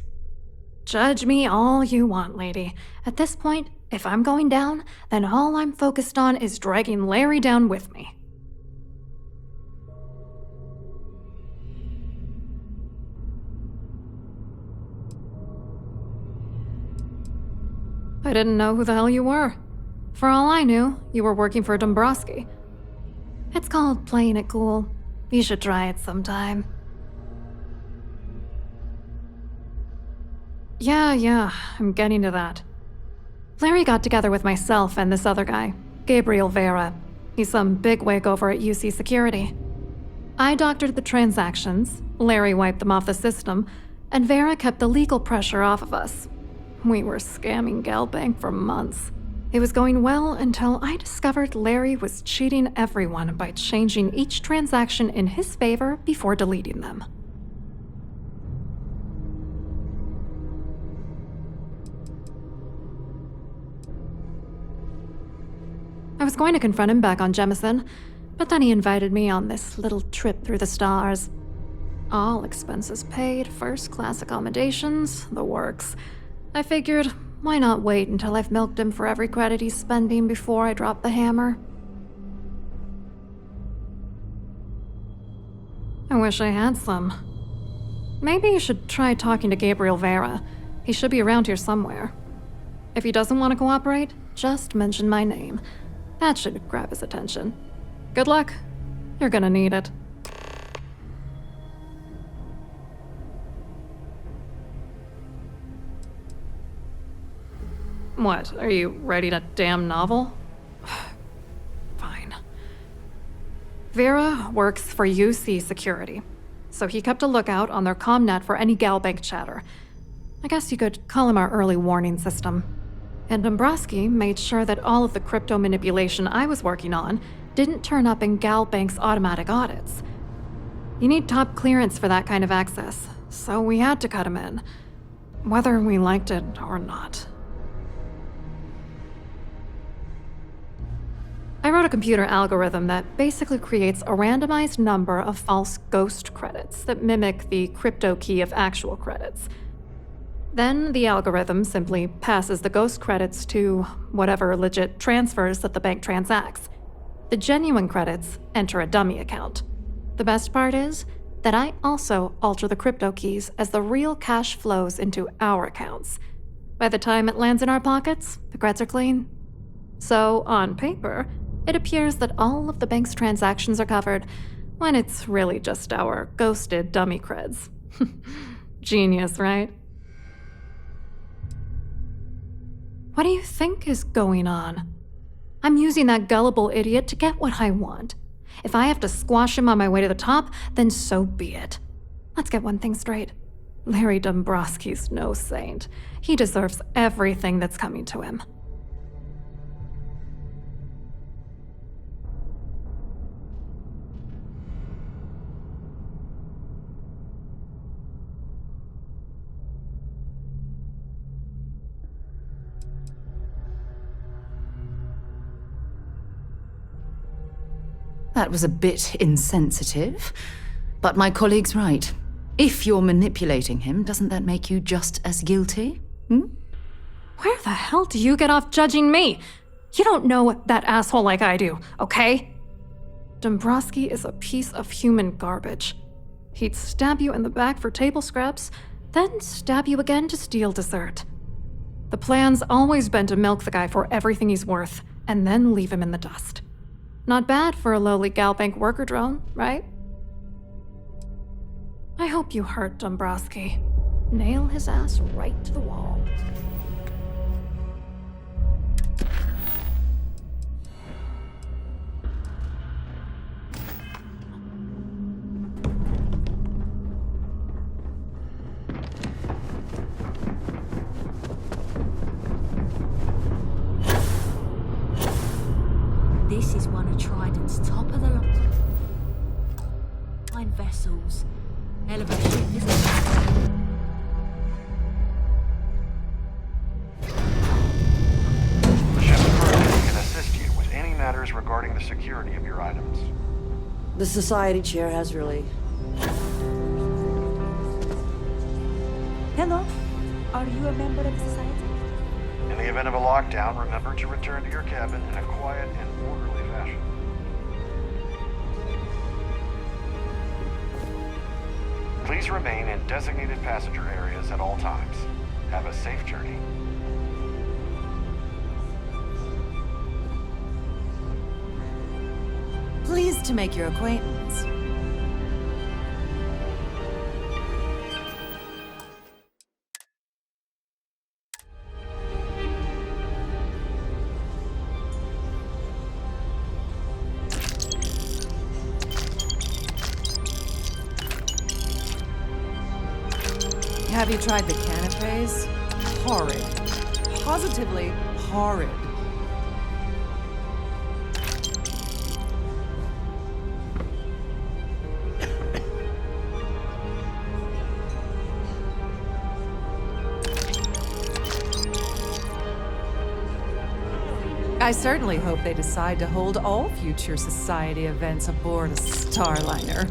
Judge me all you want, lady. At this point, if I'm going down, then all I'm focused on is dragging Larry down with me. I didn't know who the hell you were. For all I knew, you were working for Dombrowski. It's called playing it cool. You should try it sometime. Yeah, I'm getting to that. Larry got together with myself and this other guy, Gabriel Vera. He's some bigwig over at UC Security. I doctored the transactions, Larry wiped them off the system, and Vera kept the legal pressure off of us. We were scamming Galbank for months. It was going well until I discovered Larry was cheating everyone by changing each transaction in his favor before deleting them. I was going to confront him back on Jemison, but then he invited me on this little trip through the stars. All expenses paid, first-class accommodations, the works. I figured, why not wait until I've milked him for every credit he's spending before I drop the hammer? I wish I had some. Maybe you should try talking to Gabriel Vera. He should be around here somewhere. If he doesn't want to cooperate, just mention my name. That should grab his attention. Good luck. You're gonna need it. What, are you writing a damn novel? Fine. Vera works for UC Security, so he kept a lookout on their commnet for any Galbank chatter. I guess you could call him our early warning system. And Dombrowski made sure that all of the crypto manipulation I was working on didn't turn up in Galbank's automatic audits. You need top clearance for that kind of access, so we had to cut him in, whether we liked it or not. I wrote a computer algorithm that basically creates a randomized number of false ghost credits that mimic the crypto key of actual credits. Then the algorithm simply passes the ghost credits to whatever legit transfers that the bank transacts. The genuine credits enter a dummy account. The best part is that I also alter the crypto keys as the real cash flows into our accounts. By the time it lands in our pockets, the creds are clean. So, on paper, it appears that all of the bank's transactions are covered, when it's really just our ghosted dummy creds. Genius, right? What do you think is going on? I'm using that gullible idiot to get what I want. If I have to squash him on my way to the top, then so be it. Let's get one thing straight. Larry Dombrowski's no saint. He deserves everything that's coming to him. That was a bit insensitive, but my colleague's right. If you're manipulating him, doesn't that make you just as guilty? Where the hell do you get off judging me? You don't know that asshole like I do, okay? Dombrowski is a piece of human garbage. He'd stab you in the back for table scraps, then stab you again to steal dessert. The plan's always been to milk the guy for everything he's worth, and then leave him in the dust. Not bad for a lowly Galbank worker drone, right? I hope you hurt Dombrowski. Nail his ass right to the wall. This is one of Trident's top of the line vessels. Hell of a ship, isn't it? The ship's crew can assist you with any matters regarding the security of your items. The Society chair has really... Hello? Are you a member of the Society? In the event of a lockdown, remember to return to your cabin in a quiet and orderly fashion. Please remain in designated passenger areas at all times. Have a safe journey. Pleased to make your acquaintance. Have you tried the canapes? Horrid. Positively horrid. I certainly hope they decide to hold all future Society events aboard a Starliner.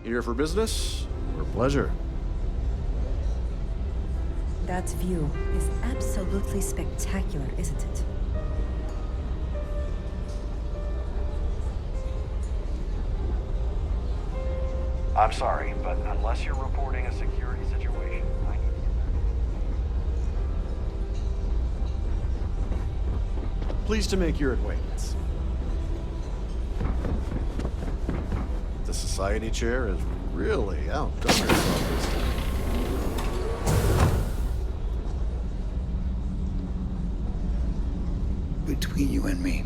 Here for business or pleasure? That view is absolutely spectacular, isn't it? I'm sorry, but unless you're reporting a security situation, I need to. Pleased to make your acquaintance. The society chair has really outdone herself this time. Between you and me,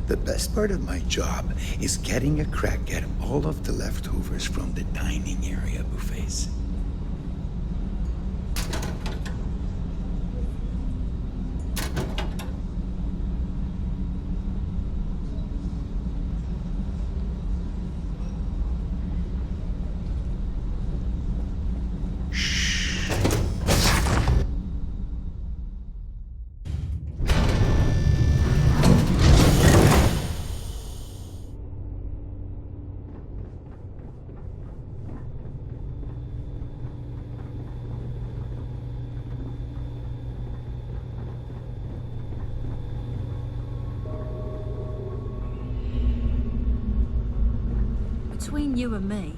the best part of my job is getting a crack at all of the leftovers from the dining area buffets. Between you and me,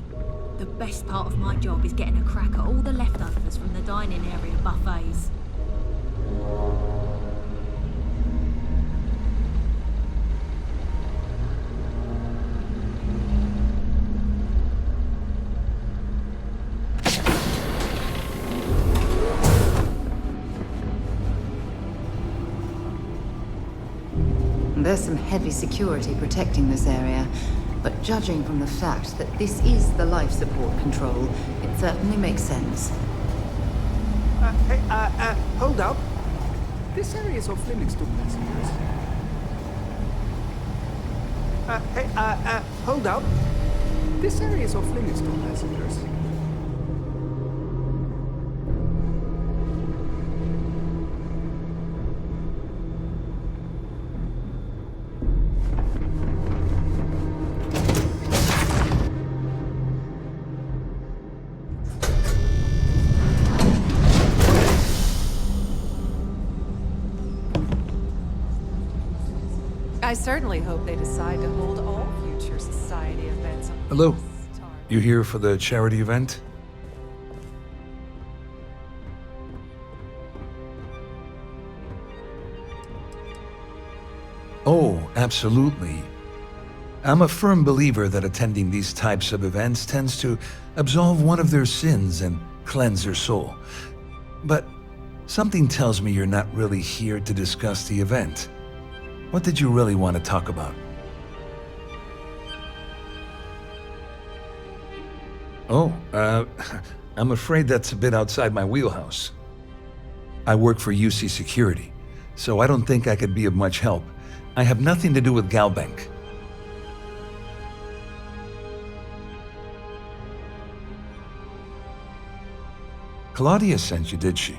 the best part of my job is getting a crack at all the leftovers from the dining area buffets. There's some heavy security protecting this area, but judging from the fact that this is the life support control, it certainly makes sense. Hold up. This area is off limits to passengers. Hold up. This area is off limits to passengers. I certainly hope they decide to hold all future society events. Hello. You here for the charity event? Oh, absolutely. I'm a firm believer that attending these types of events tends to absolve one of their sins and cleanse their soul. But something tells me you're not really here to discuss the event. What did you really want to talk about? Oh, I'm afraid that's a bit outside my wheelhouse. I work for UC Security, so I don't think I could be of much help. I have nothing to do with Galbank. Claudia sent you, did she?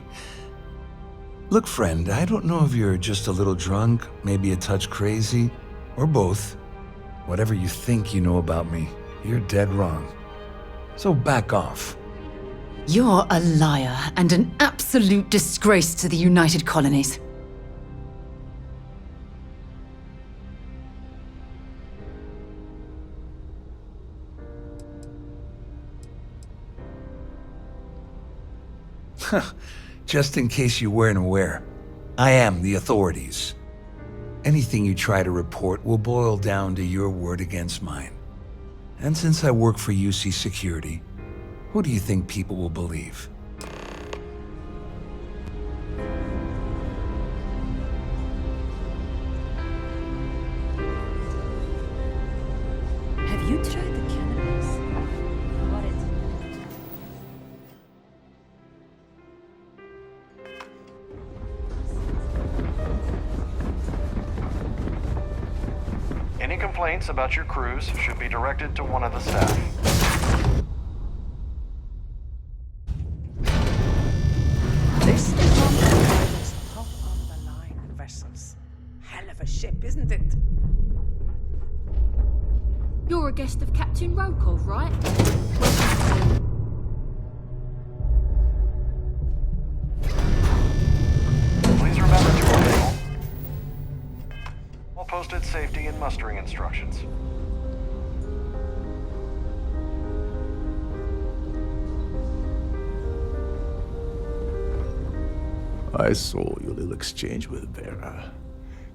Look, friend, I don't know if you're just a little drunk, maybe a touch crazy, or both. Whatever you think you know about me, you're dead wrong. So back off. You're a liar and an absolute disgrace to the United Colonies. Just in case you weren't aware, I am the authorities. Anything you try to report will boil down to your word against mine. And since I work for UC Security, who do you think people will believe? Have you tried the cannabis? What it? Any complaints about your crews should be directed to one of the staff. This is one of the most top-of-the-line vessels. Hell of a ship, isn't it? You're a guest of Captain Rokov, right? Please remember to obey all posted safety and mustering instructions. I saw your little exchange with Vera.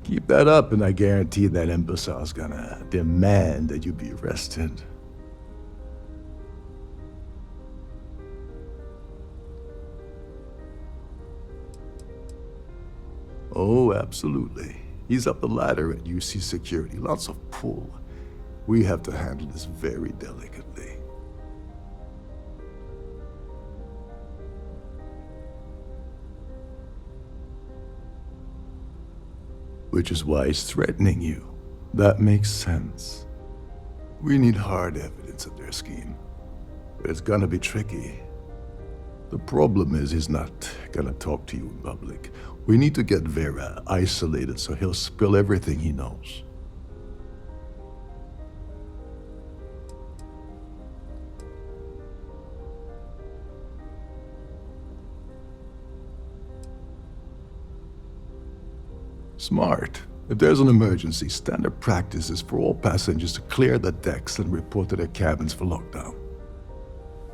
Keep that up and I guarantee that imbecile's gonna demand that you be arrested. Oh, absolutely. He's up the ladder at UC Security. Lots of pull. We have to handle this very delicately. Which is why he's threatening you. That makes sense. We need hard evidence of their scheme. But it's gonna be tricky. The problem is he's not gonna talk to you in public. We need to get Vera isolated so he'll spill everything he knows. Smart. If there's an emergency, standard practice is for all passengers to clear the decks and report to their cabins for lockdown.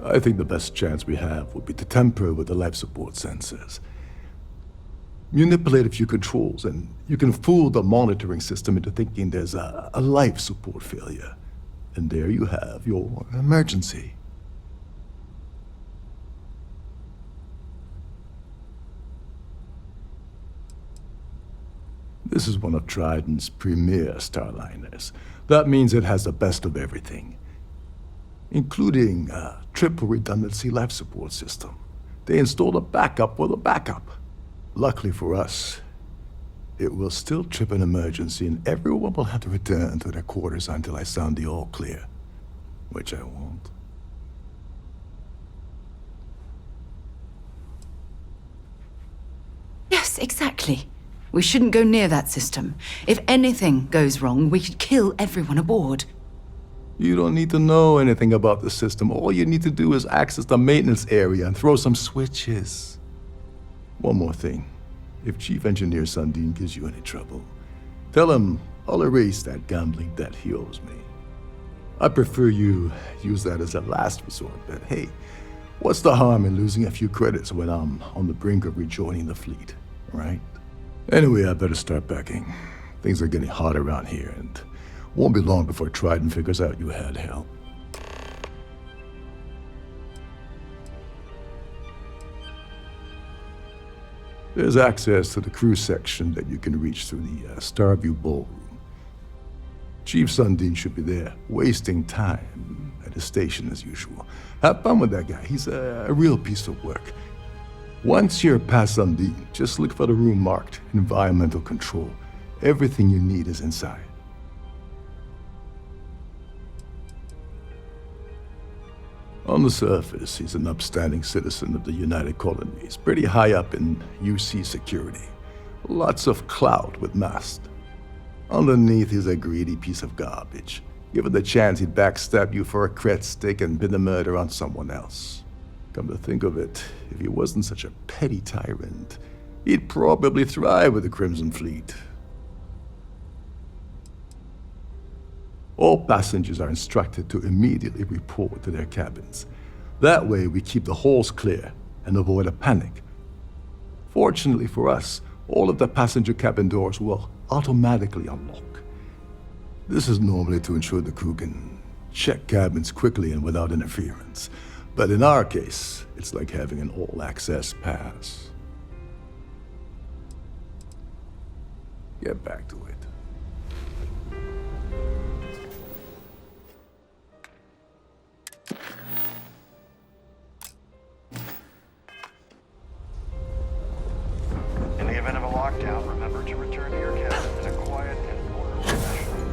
I think the best chance we have would be to tamper with the life support sensors. Manipulate a few controls, and you can fool the monitoring system into thinking there's a life support failure. And there you have your emergency. This is one of Trident's premier Starliners. That means it has the best of everything, including a triple redundancy life support system. They installed a backup for the backup. Luckily for us, it will still trip an emergency and everyone will have to return to their quarters until I sound the all clear, which I won't. Yes, exactly. We shouldn't go near that system. If anything goes wrong, we could kill everyone aboard. You don't need to know anything about the system. All you need to do is access the maintenance area and throw some switches. One more thing. If Chief Engineer Sundin gives you any trouble, tell him I'll erase that gambling debt he owes me. I prefer you use that as a last resort, but hey, what's the harm in losing a few credits when I'm on the brink of rejoining the fleet, right? Anyway, I better start packing. Things are getting hot around here, and won't be long before Trident figures out you had help. There's access to the crew section that you can reach through the Starview Ballroom. Chief Sundin should be there, wasting time at his station as usual. Have fun with that guy. He's a real piece of work. Once you're past Sundin, just look for the room marked Environmental Control. Everything you need is inside. On the surface, he's an upstanding citizen of the United Colonies, pretty high up in UC Security. Lots of clout with mast. Underneath, he's a greedy piece of garbage. Given the chance, he'd backstab you for a cred stick and pin the murder on someone else. Come to think of it, if he wasn't such a petty tyrant, he'd probably thrive with the Crimson Fleet. All passengers are instructed to immediately report to their cabins. That way we keep the halls clear and avoid a panic. Fortunately for us, all of the passenger cabin doors will automatically unlock. This is normally to ensure the crew can check cabins quickly and without interference. But in our case, it's like having an all-access pass. Get back to it. In the event of a lockdown, remember to return to your cabin in a quiet and orderly fashion.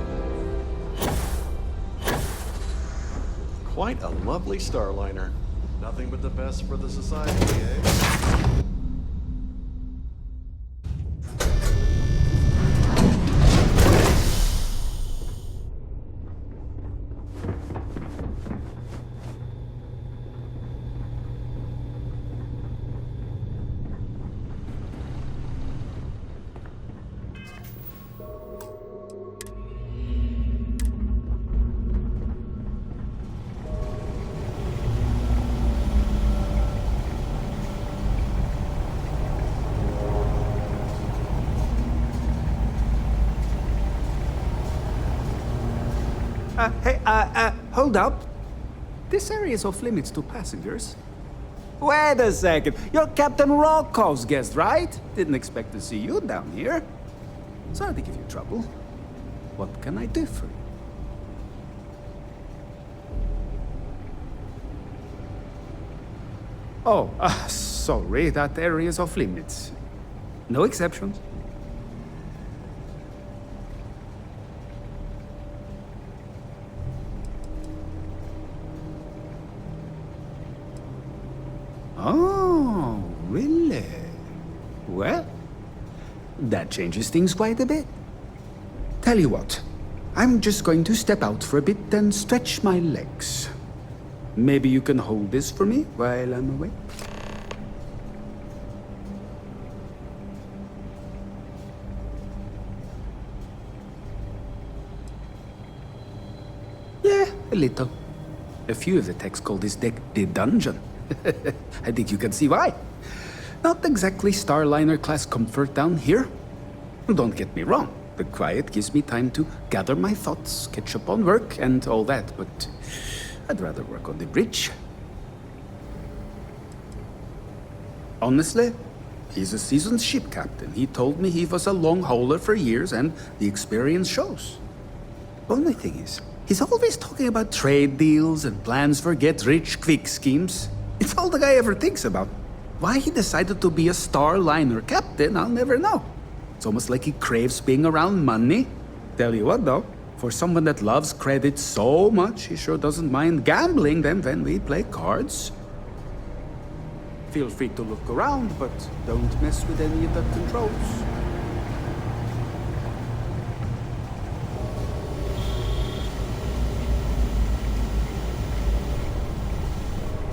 Quite a lovely Starliner. Nothing but the best for the society, eh? Hey, hold up. This area is off limits to passengers. Wait a second. You're Captain Rocko's guest, right? Didn't expect to see you down here. Sorry to give you trouble. What can I do for you? Oh, sorry, that area is off limits. No exceptions. Oh, really? Well, that changes things quite a bit. Tell you what, I'm just going to step out for a bit and stretch my legs. Maybe you can hold this for me while I'm away? Yeah, a little. A few of the techs call this deck the dungeon. I think you can see why. Not exactly Starliner class comfort down here. Don't get me wrong, the quiet gives me time to gather my thoughts, catch up on work and all that, but I'd rather work on the bridge. Honestly, he's a seasoned ship captain. He told me he was a long hauler for years and the experience shows. Only thing is, he's always talking about trade deals and plans for get-rich-quick schemes. It's all the guy ever thinks about. Why he decided to be a Starliner captain, I'll never know. It's almost like he craves being around money. Tell you what though, for someone that loves credit so much, he sure doesn't mind gambling them when we play cards. Feel free to look around, but don't mess with any of the controls.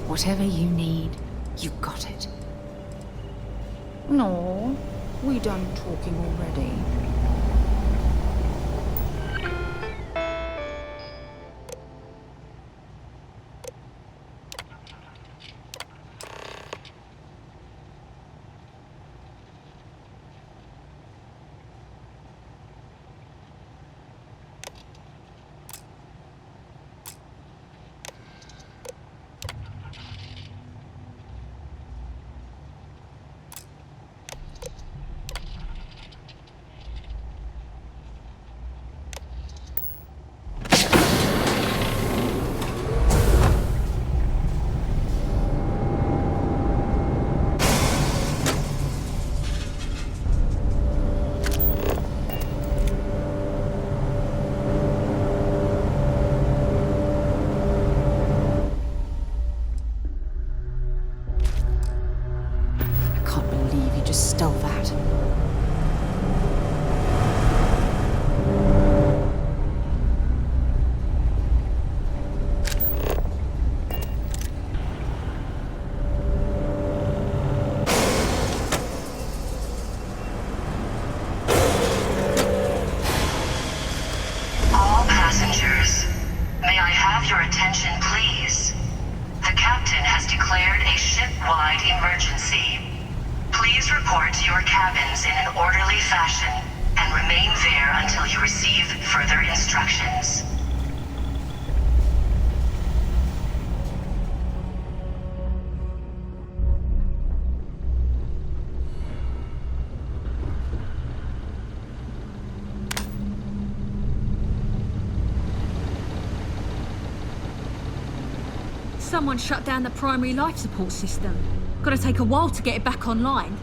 Whatever you need, you got it. No, we done talking already. Stole that. All passengers, may I have your attention, please? The captain has declared a ship-wide emergency. Please report to your cabins in an orderly fashion and remain there until you receive further instructions. Someone shut down the primary life support system. Gotta take a while to get it back online.